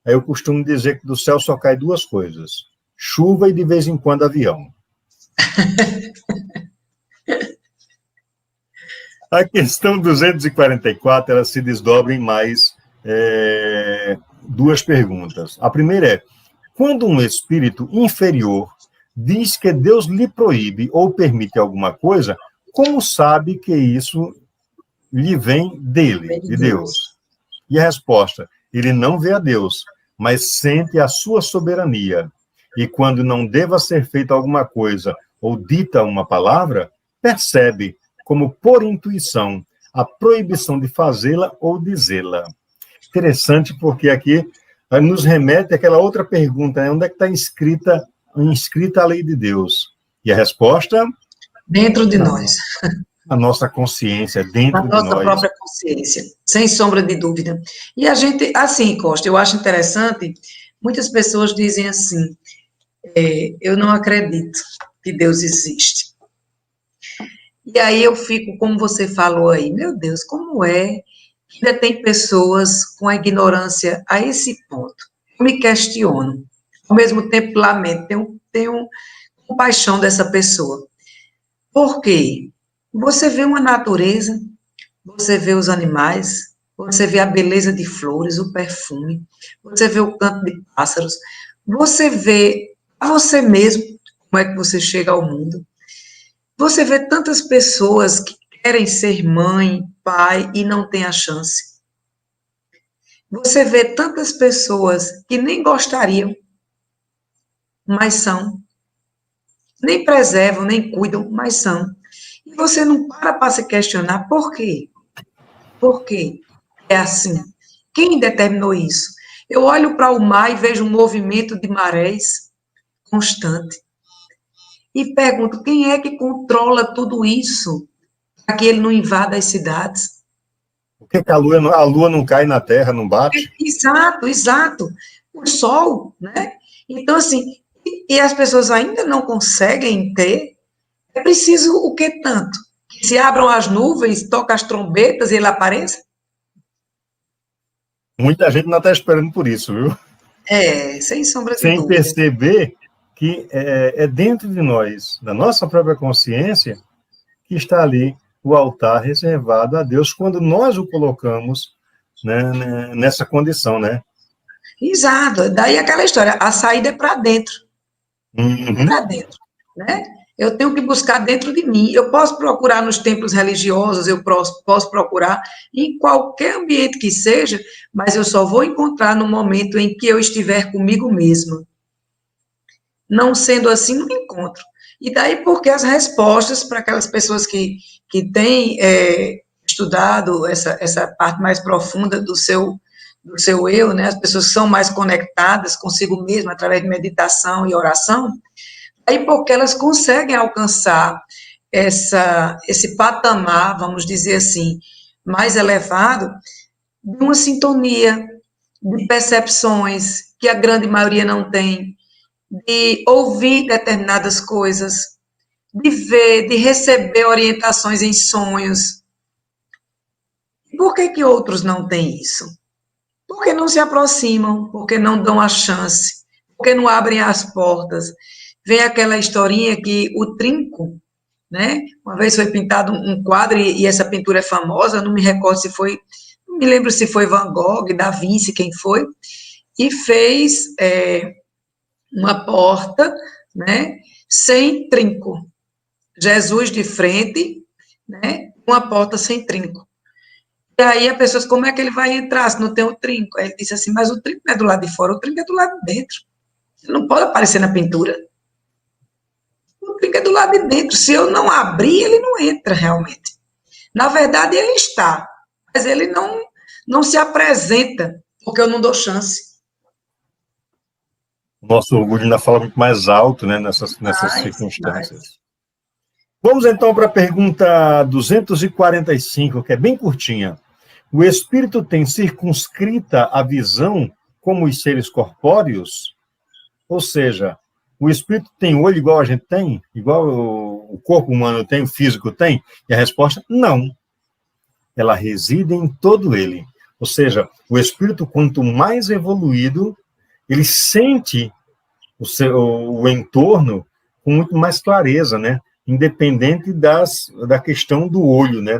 aí eu costumo dizer que do céu só cai duas coisas: chuva e, de vez em quando, avião. A questão 244, ela se desdobra em mais duas perguntas. A primeira é: quando um espírito inferior diz que Deus lhe proíbe ou permite alguma coisa, como sabe que isso lhe vem dele, de Deus? E a resposta: ele não vê a Deus, mas sente a sua soberania. E quando não deva ser feita alguma coisa ou dita uma palavra, percebe, como por intuição, a proibição de fazê-la ou dizê-la. Interessante, porque aqui nos remete àquela outra pergunta, né? Onde é que está inscrita a lei de Deus? E a resposta? Dentro de nós. A nossa consciência, dentro de nós. A nossa própria consciência, sem sombra de dúvida. E a gente, assim, Costa, eu acho interessante, muitas pessoas dizem assim: eu não acredito que Deus existe. E aí eu fico, como você falou aí, meu Deus, como é que ainda tem pessoas com a ignorância a esse ponto? Eu me questiono. Ao mesmo tempo, lamento, tenho compaixão dessa pessoa. Por quê? Você vê uma natureza, você vê os animais, você vê a beleza de flores, o perfume, você vê o canto de pássaros, você vê a você mesmo, como é que você chega ao mundo. Você vê tantas pessoas que querem ser mãe, pai e não têm a chance. Você vê tantas pessoas que nem gostariam, mas são. Nem preservam, nem cuidam, mas são. E você não para se questionar por quê? Por quê? É assim. Quem determinou isso? Eu olho para o mar e vejo um movimento de marés constante. E pergunto, quem é que controla tudo isso para que ele não invada as cidades? Por que que a lua não cai na terra, não bate? Exato, exato. O sol, né? Então, assim, e as pessoas ainda não conseguem ter, é preciso o que tanto? Que se abram as nuvens, toca as trombetas e ele apareça? Muita gente não está esperando por isso, viu? É, sem sombra de Sem dúvida. perceber que é dentro de nós, da nossa própria consciência, que está ali o altar reservado a Deus quando nós o colocamos, né, nessa condição, né? Exato. Daí aquela história, a saída é para dentro. É Uhum. para dentro, né? Eu tenho que buscar dentro de mim. Eu posso procurar nos templos religiosos, eu posso procurar em qualquer ambiente que seja, mas eu só vou encontrar no momento em que eu estiver comigo mesma. Não sendo assim, não encontro. E daí porque as respostas para aquelas pessoas que têm estudado essa parte mais profunda do seu eu, né? As pessoas que são mais conectadas consigo mesma através de meditação e oração, aí porque elas conseguem alcançar esse patamar, vamos dizer assim, mais elevado, de uma sintonia, de percepções que a grande maioria não tem, de ouvir determinadas coisas, de ver, de receber orientações em sonhos. Por que que outros não têm isso? Porque não se aproximam, porque não dão a chance, porque não abrem as portas. Vem aquela historinha que o trinco, né? Uma vez foi pintado um quadro e essa pintura é famosa, não me recordo se foi, não me lembro se foi Van Gogh, Da Vinci, quem foi, e fez uma porta, né? Sem trinco. Jesus de frente, né? Uma porta sem trinco. E aí a pessoa disse, como é que ele vai entrar se não tem o trinco? Aí ele disse assim, mas o trinco não é do lado de fora, o trinco é do lado de dentro. Ele não pode aparecer na pintura. O trinco é do lado de dentro. Se eu não abrir, ele não entra realmente. Na verdade, ele está, mas ele não se apresenta, porque eu não dou chance. O nosso orgulho ainda fala muito mais alto, né, nessas Mas circunstâncias. Vamos então para a pergunta 245, que é bem curtinha. O espírito tem circunscrita a visão como os seres corpóreos? Ou seja, o espírito tem olho igual a gente tem? Igual o corpo humano tem, o físico tem? E a resposta, não. Ela reside em todo ele. Ou seja, o espírito, quanto mais evoluído, ele sente o entorno com muito mais clareza, né? Independente da questão do olho, né?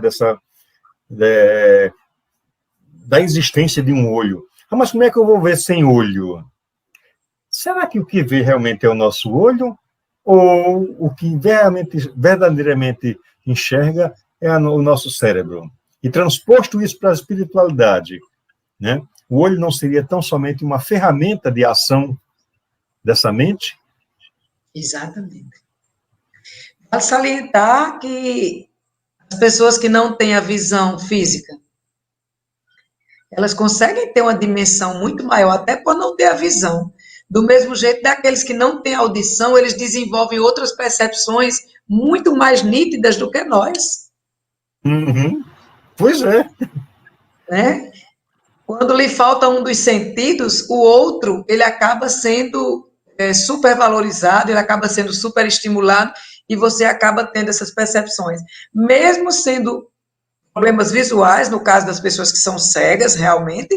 Da existência de um olho. Ah, mas como é que eu vou ver sem olho? Será que o que vê realmente é o nosso olho? Ou o que verdadeiramente enxerga é o nosso cérebro? E transposto isso para a espiritualidade, né? O olho não seria tão somente uma ferramenta de ação dessa mente? exatamente. Vale salientar que as pessoas que não têm a visão física, elas conseguem ter uma dimensão muito maior, até por não ter a visão. Do mesmo jeito, daqueles que não têm audição, eles desenvolvem outras percepções muito mais nítidas do que nós, Uhum. Pois é. né? Quando lhe falta um dos sentidos, o outro, ele acaba sendo supervalorizado, ele acaba sendo superestimulado e você acaba tendo essas percepções. Mesmo sendo problemas visuais, no caso das pessoas que são cegas realmente,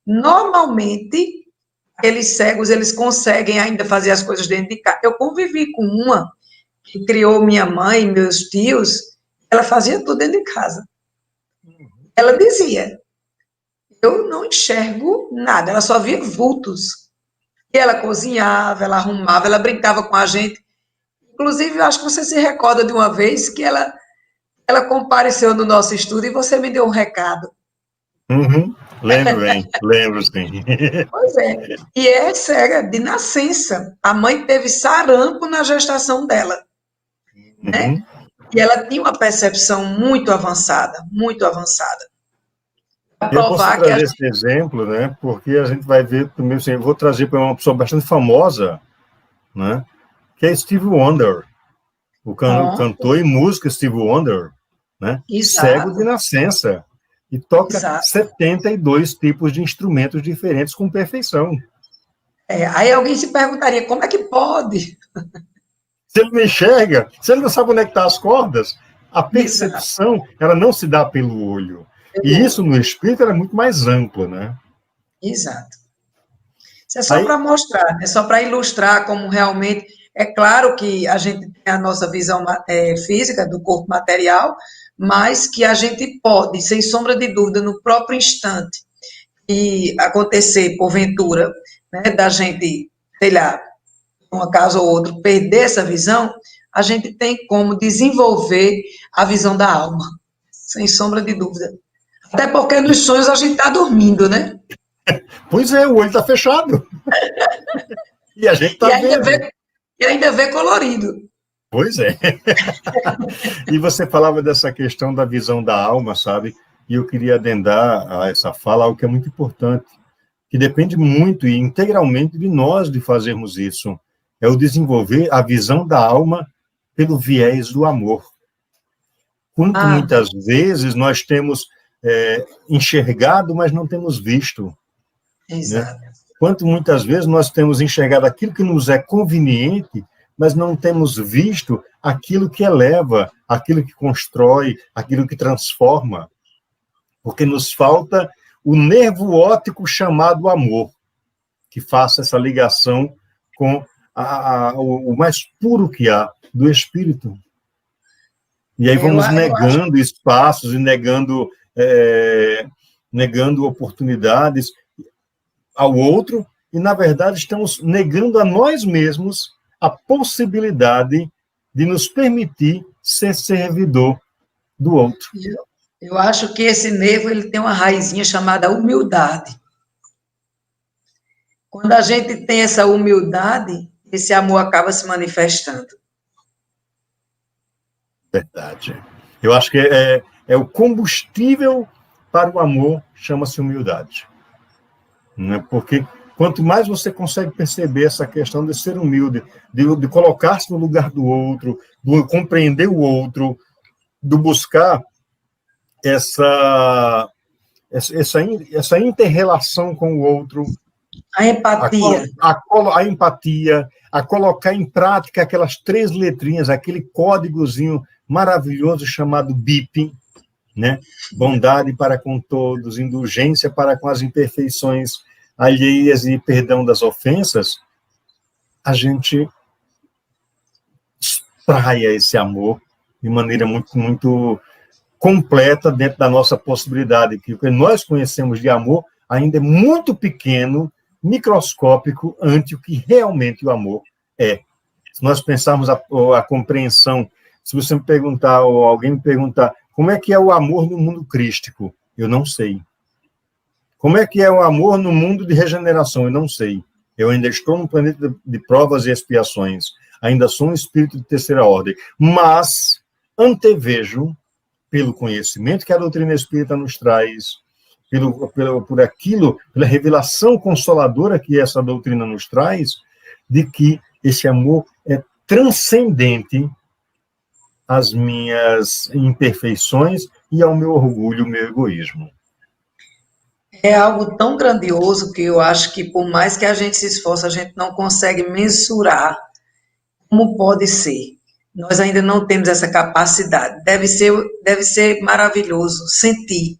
normalmente aqueles cegos, eles conseguem ainda fazer as coisas dentro de casa. Eu convivi com uma que criou minha mãe e meus tios, ela fazia tudo dentro de casa. Ela dizia, eu não enxergo nada, ela só via vultos. E ela cozinhava, ela arrumava, ela brincava com a gente. Inclusive, eu acho que você se recorda de uma vez que ela ela compareceu no nosso estudo e você me deu um recado. Uhum. Lembro bem, lembro sim. Pois é, e é cega de nascença. A mãe teve sarampo na gestação dela, né? Uhum. E ela tinha uma percepção muito avançada, muito avançada. Para Eu posso provar que a trazer gente... esse exemplo, né? Porque a gente vai ver primeiro, assim, eu vou trazer para uma pessoa bastante famosa, né? Que é Steve Wonder, o Pronto, cantor e músico Steve Wonder, né? Cego de exato, nascença e toca exato. 72 tipos de instrumentos diferentes com perfeição. É, aí alguém se perguntaria, como é que pode? Se ele não enxerga, se ele não sabe onde é que estão as cordas, a Exato, percepção ela não se dá pelo olho. E pelo isso olho. no espírito era muito mais amplo, né? Exato. Isso é só Aí, para mostrar, é só para ilustrar como realmente. É claro que a gente tem a nossa visão física do corpo material, mas que a gente pode, sem sombra de dúvida, no próprio instante que acontecer, porventura, né, da gente, sei lá, um acaso ou outro, perder essa visão, a gente tem como desenvolver a visão da alma, sem sombra de dúvida. Até porque nos sonhos a gente está dormindo, né? pois é, o olho está fechado e a gente E está ainda vê, vendo. e ainda vê colorido. Pois é. E você falava dessa questão da visão da alma, sabe? E eu queria adendar a essa fala algo que é muito importante, que depende muito e integralmente de nós de fazermos isso. É o desenvolver a visão da alma pelo viés do amor. Quanto Ah, muitas vezes nós temos enxergado, mas não temos visto, né? exato. Quanto muitas vezes nós temos enxergado aquilo que nos é conveniente, mas não temos visto aquilo que eleva, aquilo que constrói, aquilo que transforma, porque nos falta o nervo óptico chamado amor, que faça essa ligação com o mais puro que há do espírito. E aí Eu, vamos eu acho negando espaços e negando oportunidades ao outro, e, na verdade, estamos negando a nós mesmos a possibilidade de nos permitir ser servidor do outro. eu acho que esse nervo ele tem uma raizinha chamada humildade. Quando a gente tem essa humildade, esse amor acaba se manifestando. Verdade. Eu acho que é o combustível para o amor, chama-se humildade. Né? Porque quanto mais você consegue perceber essa questão de ser humilde, de colocar-se no lugar do outro, do compreender o outro, do buscar essa, essa inter-relação com o outro, A empatia. a empatia, a colocar em prática aquelas 3 letrinhas, aquele códigozinho maravilhoso chamado BIP, né? Bondade para com todos, indulgência para com as imperfeições alheias e perdão das ofensas, a gente espraia esse amor de maneira muito, muito completa dentro da nossa possibilidade, que o que nós conhecemos de amor ainda é muito pequeno, microscópico, ante o que realmente o amor é. Se nós pensarmos a compreensão, se você me perguntar, ou alguém me perguntar, como é que é o amor no mundo crístico? Eu não sei. Como é que é o amor no mundo de regeneração? Eu não sei. Eu ainda estou num planeta de provas e expiações. Ainda sou um espírito de terceira ordem. Mas antevejo, pelo conhecimento que a doutrina espírita nos traz, por aquilo, pela revelação consoladora que essa doutrina nos traz, de que esse amor é transcendente às minhas imperfeições e ao meu orgulho, ao meu egoísmo. É algo tão grandioso que eu acho que, por mais que a gente se esforce, a gente não consegue mensurar como pode ser. Nós ainda não temos essa capacidade. Deve ser maravilhoso sentir,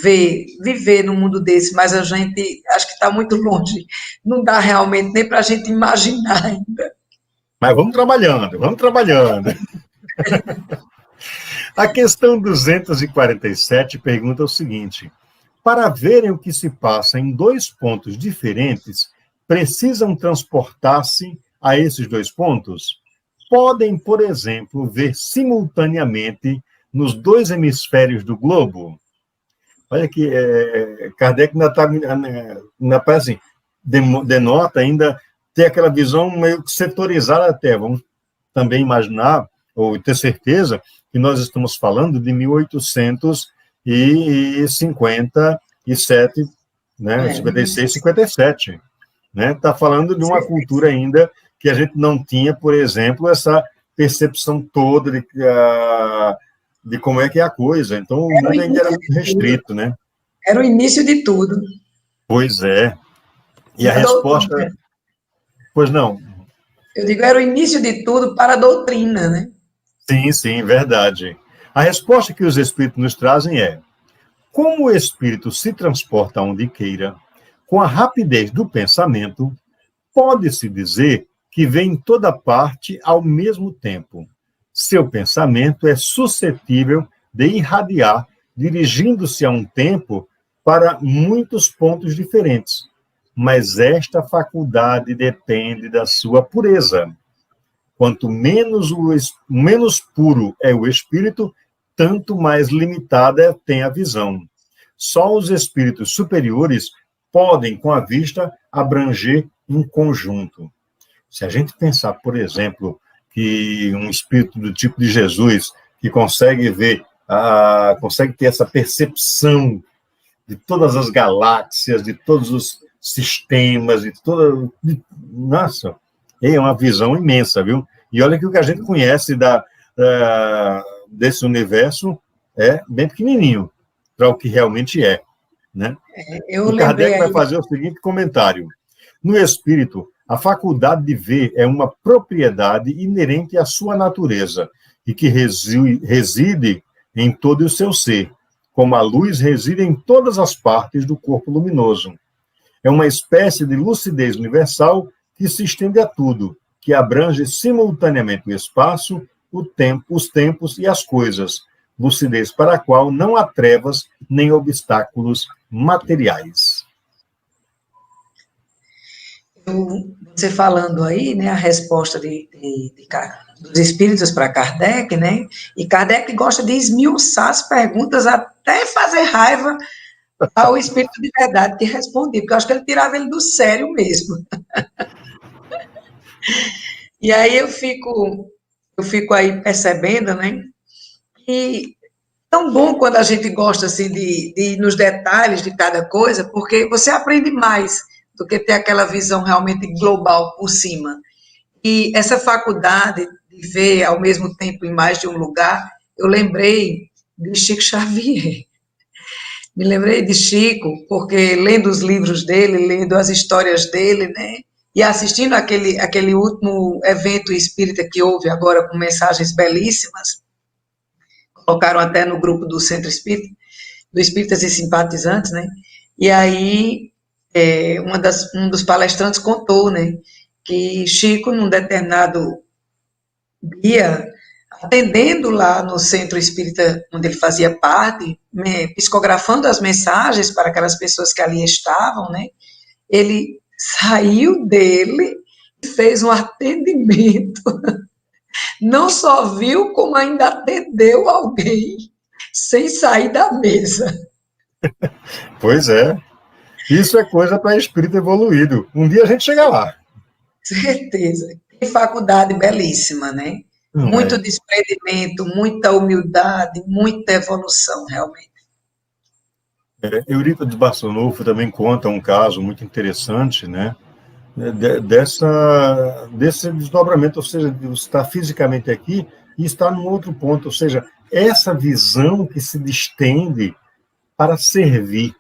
ver, viver num mundo desse, mas a gente acho que está muito longe. Não dá realmente nem para a gente imaginar ainda. Mas vamos trabalhando, vamos trabalhando. A questão 247 pergunta o seguinte: para verem o que se passa em 2 pontos diferentes, precisam transportar-se a esses 2 pontos? Podem, por exemplo, ver simultaneamente nos 2 hemisférios do globo? Olha que Kardec ainda está, assim, denota ainda ter aquela visão meio setorizada da Terra. Vamos também imaginar, ou ter certeza, que nós estamos falando de 1857, né, 56, 57. Né? Está falando de uma cultura ainda que a gente não tinha, por exemplo, essa percepção toda de como é que é a coisa. Então, o mundo ainda era muito restrito, né? Era o início de tudo. Pois é. E a resposta... Pois não. Eu digo, era o início de tudo para a doutrina, né? Sim, sim, verdade. A resposta que os espíritos nos trazem é: como o espírito se transporta onde queira, com a rapidez do pensamento, pode-se dizer que vê em toda parte ao mesmo tempo. Seu pensamento é suscetível de irradiar, dirigindo-se a um tempo para muitos pontos diferentes, mas esta faculdade depende da sua pureza. Quanto menos puro é o espírito, tanto mais limitada tem a visão. Só os espíritos superiores podem, com a vista, abranger um conjunto. Se a gente pensar, por exemplo, que um espírito do tipo de Jesus, que consegue ver, consegue ter essa percepção de todas as galáxias, de todos os sistemas, nossa, é uma visão imensa, viu? E olha que o que a gente conhece desse universo é bem pequenininho para o que realmente é, né? Eu e Kardec vai aí... fazer o seguinte comentário: no espírito, a faculdade de ver é uma propriedade inerente à sua natureza e que reside em todo o seu ser, como a luz reside em todas as partes do corpo luminoso. É uma espécie de lucidez universal que se estende a tudo, que abrange simultaneamente o espaço, os tempos e as coisas, lucidez para a qual não há trevas nem obstáculos materiais. Você falando aí, né, a resposta dos espíritos para Kardec, né, e Kardec gosta de esmiuçar as perguntas até fazer raiva ao espírito de verdade que respondia, porque eu acho que ele tirava ele do sério mesmo. E aí eu fico aí percebendo, né, que tão bom quando a gente gosta, assim, de ir nos detalhes de cada coisa, porque você aprende mais do que ter aquela visão realmente global por cima. E essa faculdade de ver ao mesmo tempo em mais de um lugar, eu lembrei de Chico Xavier. Me lembrei de Chico, porque lendo os livros dele, lendo as histórias dele, né, e assistindo aquele último evento espírita que houve agora com mensagens belíssimas, colocaram até no grupo do Centro Espírita, do Espíritas e Simpatizantes, né, e aí um dos palestrantes contou, né, que Chico, num determinado dia, atendendo lá no Centro Espírita, onde ele fazia parte, psicografando as mensagens para aquelas pessoas que ali estavam, né, ele saiu dele e fez um atendimento. Não só viu, como ainda atendeu alguém sem sair da mesa. Pois é. Isso é coisa para espírito evoluído. Um dia a gente chega lá. Certeza. Que faculdade belíssima, né? Não Muito é? desprendimento, muita humildade, muita evolução, realmente. Eurípides Barçanufo também conta um caso muito interessante, né? Desse desdobramento, ou seja, de estar fisicamente aqui e estar num outro ponto, ou seja, essa visão que se distende para servir,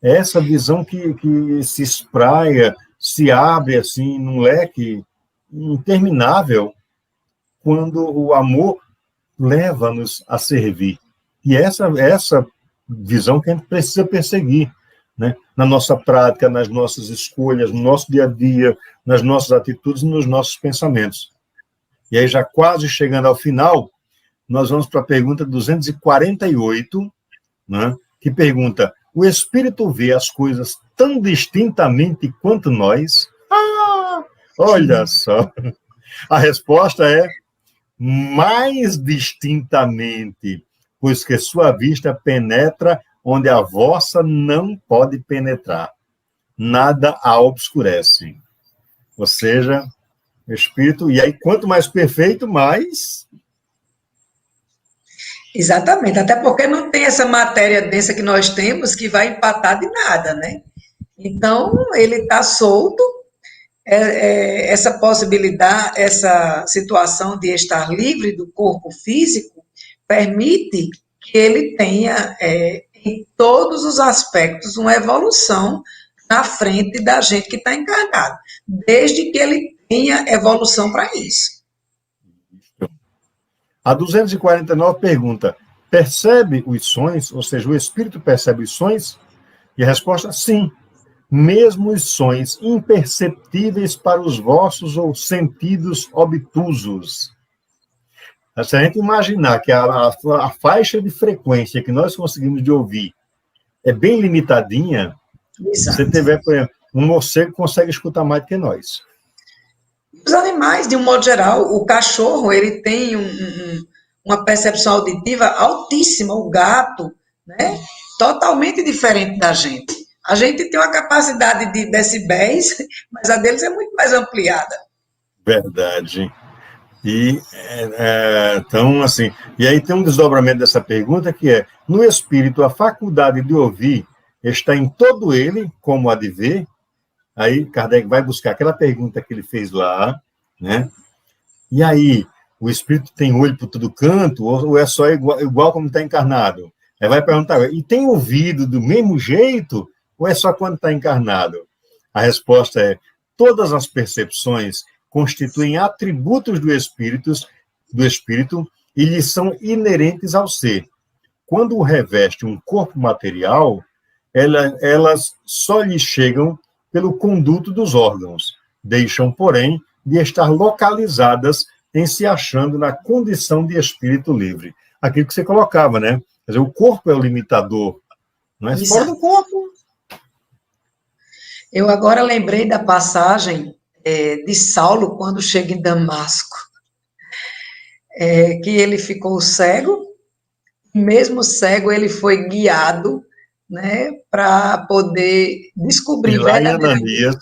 essa visão que se espraia, se abre assim num leque interminável, quando o amor leva-nos a servir. E essa visão que a gente precisa perseguir, né? Na nossa prática, nas nossas escolhas, no nosso dia a dia, nas nossas atitudes e nos nossos pensamentos. E aí, já quase chegando ao final, nós vamos para a pergunta 248, né? Que pergunta: o Espírito vê as coisas tão distintamente quanto nós? Olha só! A resposta é: mais distintamente, pois que sua vista penetra onde a vossa não pode penetrar. Nada a obscurece. Ou seja, o Espírito, e aí quanto mais perfeito, mais... Exatamente, até porque não tem essa matéria densa que nós temos que vai empatar de nada, né? Então, ele está solto, essa possibilidade, essa situação de estar livre do corpo físico, permite que ele tenha, em todos os aspectos, uma evolução na frente da gente que está encarnado, desde que ele tenha evolução para isso. A 249 pergunta, percebe os sonhos, ou seja, o espírito percebe os sonhos? E a resposta, sim. Mesmo os sonhos imperceptíveis para os vossos ou sentidos obtusos. Se a gente imaginar que a faixa de frequência que nós conseguimos de ouvir é bem limitadinha, Exato. você tiver, por exemplo, um morcego consegue escutar mais do que nós. Os animais, de um modo geral, o cachorro, ele tem uma percepção auditiva altíssima, o gato, né? Totalmente diferente da gente. A gente tem uma capacidade de decibéis, mas a deles é muito mais ampliada. Verdade. E, então, assim, e aí tem um desdobramento dessa pergunta que é, no espírito, a faculdade de ouvir está em todo ele, como a de ver. Aí Kardec vai buscar aquela pergunta que ele fez lá, né? E aí, o espírito tem olho por todo canto, ou é só igual como está encarnado? Aí vai perguntar, e tem ouvido do mesmo jeito, ou é só quando está encarnado? A resposta é, todas as percepções constituem atributos do espírito e lhes são inerentes ao ser. Quando o reveste um corpo material, elas só lhe chegam pelo conduto dos órgãos, deixam, porém, de estar localizadas em se achando na condição de espírito livre. Aquilo que você colocava, né? Quer dizer, o corpo é o limitador, não é? Fora do corpo. Eu agora lembrei da passagem de Saulo, quando chega em Damasco, que ele ficou cego, mesmo cego ele foi guiado, né, para poder descobrir verdadeiramente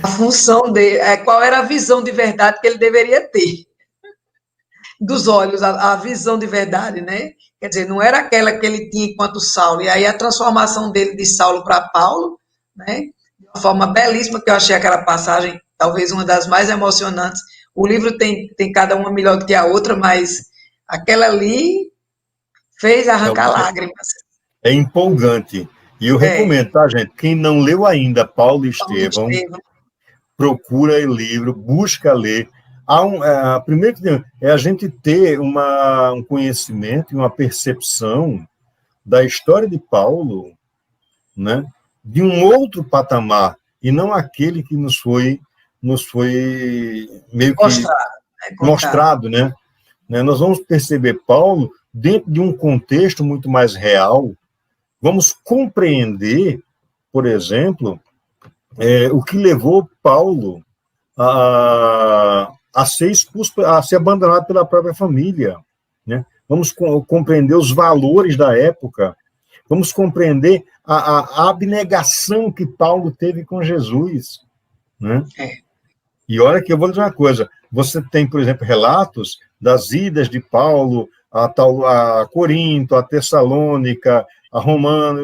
a função dele, qual era a visão de verdade que ele deveria ter dos olhos, a visão de verdade, né? Quer dizer, não era aquela que ele tinha enquanto Saulo, e aí a transformação dele de Saulo para Paulo, né? De uma forma belíssima, que eu achei aquela passagem talvez uma das mais emocionantes. O livro tem cada uma melhor do que a outra, mas aquela ali fez arrancar lágrimas. É empolgante. E eu recomendo, tá, gente? Quem não leu ainda Paulo e Estevão, procura o livro, busca ler. Primeiro é a gente ter um conhecimento e uma percepção da história de Paulo, né, de um outro patamar, e não aquele que nos foi meio que mostrado, né? Nós vamos perceber Paulo dentro de um contexto muito mais real. Vamos compreender, por exemplo, o que levou Paulo a ser expulso, a ser abandonado pela própria família, né? Vamos compreender os valores da época, vamos compreender a abnegação que Paulo teve com Jesus, né? E olha que eu vou dizer uma coisa, você tem, por exemplo, relatos das idas de Paulo a Corinto, a Tessalônica, a Romano,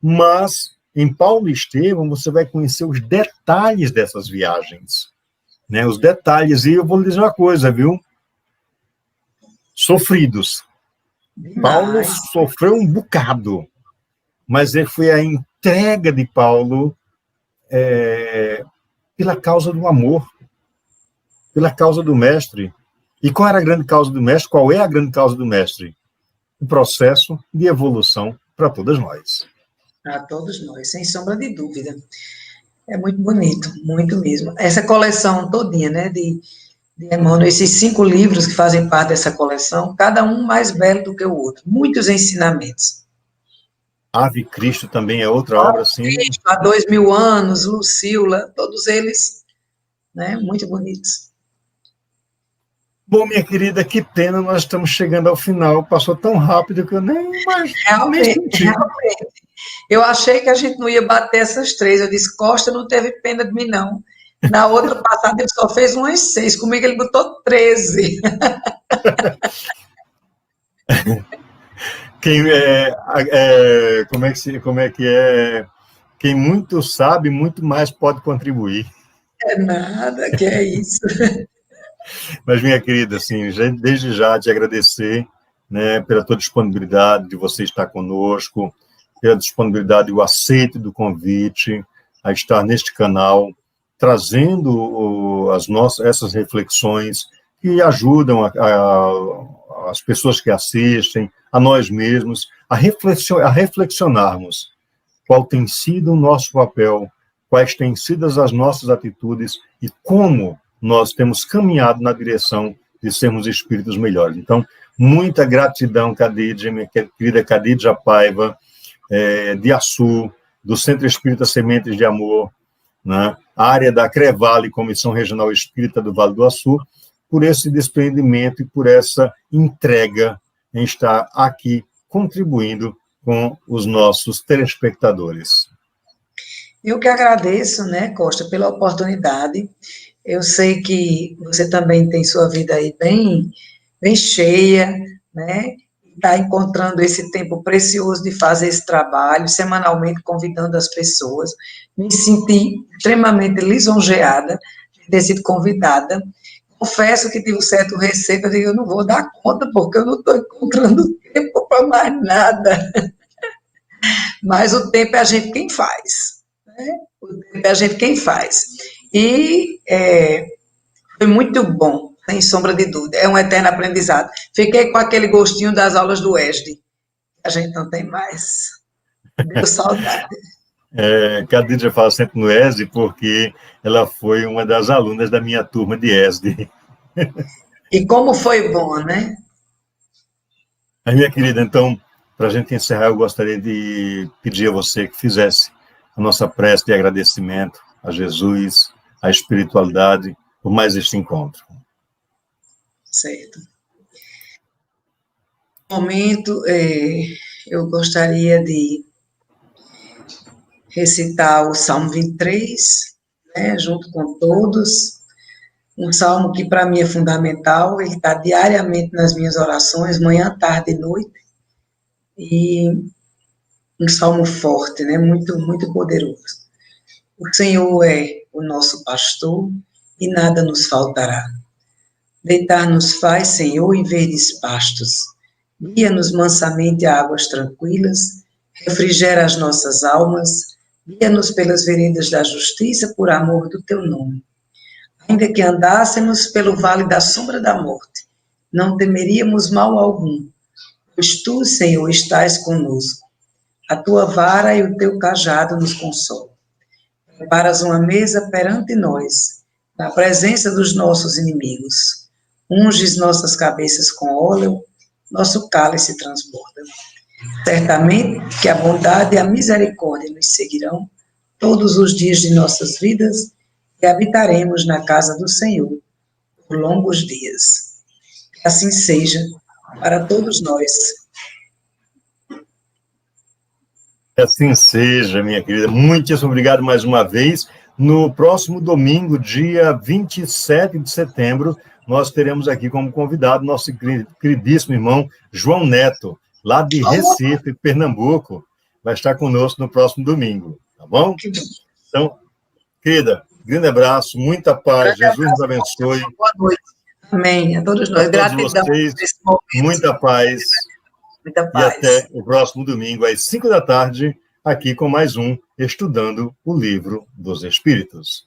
mas em Paulo e Estevão você vai conhecer os detalhes dessas viagens, né? Os detalhes, e eu vou lhe dizer uma coisa, viu? Sofridos. Paulo sofreu um bocado, mas foi a entrega de Paulo pela causa do amor, pela causa do mestre. E qual era a grande causa do mestre? Qual é a grande causa do mestre? O processo de evolução para todas nós. Para todos nós, sem sombra de dúvida. É muito bonito, muito mesmo. Essa coleção todinha, né, de Emmanuel, esses 5 livros que fazem parte dessa coleção, cada um mais belo do que o outro. Muitos ensinamentos. Ave Cristo também é outra obra, assim. Cristo, há 2000 anos, Lucília, todos eles, né, muito bonitos. Bom, minha querida, que pena, nós estamos chegando ao final. Passou tão rápido que eu nem mais Realmente, realmente. Eu achei que a gente não ia bater essas 3. Eu disse, Costa não teve pena de mim, não. Na outra passada ele só fez umas 6. Comigo ele botou 13. Como é que é? Quem muito sabe, muito mais pode contribuir. É nada, que é isso. Mas, minha querida, assim, desde já te agradecer, né, pela tua disponibilidade de você estar conosco, pela disponibilidade e o aceite do convite a estar neste canal, trazendo essas reflexões que ajudam as pessoas que assistem, a nós mesmos, a reflexionarmos qual tem sido o nosso papel, quais têm sido as nossas atitudes e como nós temos caminhado na direção de sermos espíritos melhores. Então, muita gratidão, Khadija, minha querida Khadija Paiva, de Açu, do Centro Espírita Sementes de Amor, né, área da Crevale, Comissão Regional Espírita do Vale do Açu, por esse desprendimento e por essa entrega em estar aqui contribuindo com os nossos telespectadores. Eu que agradeço, né, Costa, pela oportunidade. Eu sei que você também tem sua vida aí bem, bem cheia, né? Está encontrando esse tempo precioso de fazer esse trabalho, semanalmente convidando as pessoas. Me senti extremamente lisonjeada de ter sido convidada. Confesso que tive um certo receio, eu digo, eu não vou dar conta, porque eu não estou encontrando tempo para mais nada. Mas o tempo é a gente quem faz, né? O tempo é a gente quem faz. E foi muito bom, sem sombra de dúvida. É um eterno aprendizado. Fiquei com aquele gostinho das aulas do ESD. A gente não tem mais. Deu saudade. Khadija fala sempre no ESD porque ela foi uma das alunas da minha turma de ESD. E como foi bom, né? Aí, minha querida, então, para a gente encerrar, eu gostaria de pedir a você que fizesse a nossa prece de agradecimento a Jesus, à espiritualidade, por mais este encontro. Certo. No momento, eu gostaria de recitar o Salmo 23, né, junto com todos. Um salmo que para mim é fundamental, ele está diariamente nas minhas orações, manhã, tarde e noite. E um salmo forte, né, muito, muito poderoso. O Senhor é o nosso pastor e nada nos faltará. Deitar-nos faz, Senhor, em verdes pastos. Guia-nos mansamente a águas tranquilas, refrigera as nossas almas, guia-nos pelas veredas da justiça por amor do teu nome. Ainda que andássemos pelo vale da sombra da morte, não temeríamos mal algum, pois tu, Senhor, estás conosco. A tua vara e o teu cajado nos consolam. Preparas uma mesa perante nós, na presença dos nossos inimigos. Unges nossas cabeças com óleo, nosso cálice transborda. Certamente que a bondade e a misericórdia nos seguirão todos os dias de nossas vidas e habitaremos na casa do Senhor por longos dias. Que assim seja para todos nós. Que assim seja, minha querida. Muitíssimo obrigado mais uma vez. No próximo domingo, dia 27 de setembro, nós teremos aqui como convidado nosso queridíssimo irmão João Neto, lá de Recife, Pernambuco. Vai estar conosco no próximo domingo, tá bom? Então, querida, grande abraço, muita paz, Jesus nos abençoe. Boa noite. Amém. A todos nós. Gratidão por esse momento. Muita paz. Muita paz. E até o próximo domingo, às 5 da tarde, aqui com mais um Estudando o Livro dos Espíritos.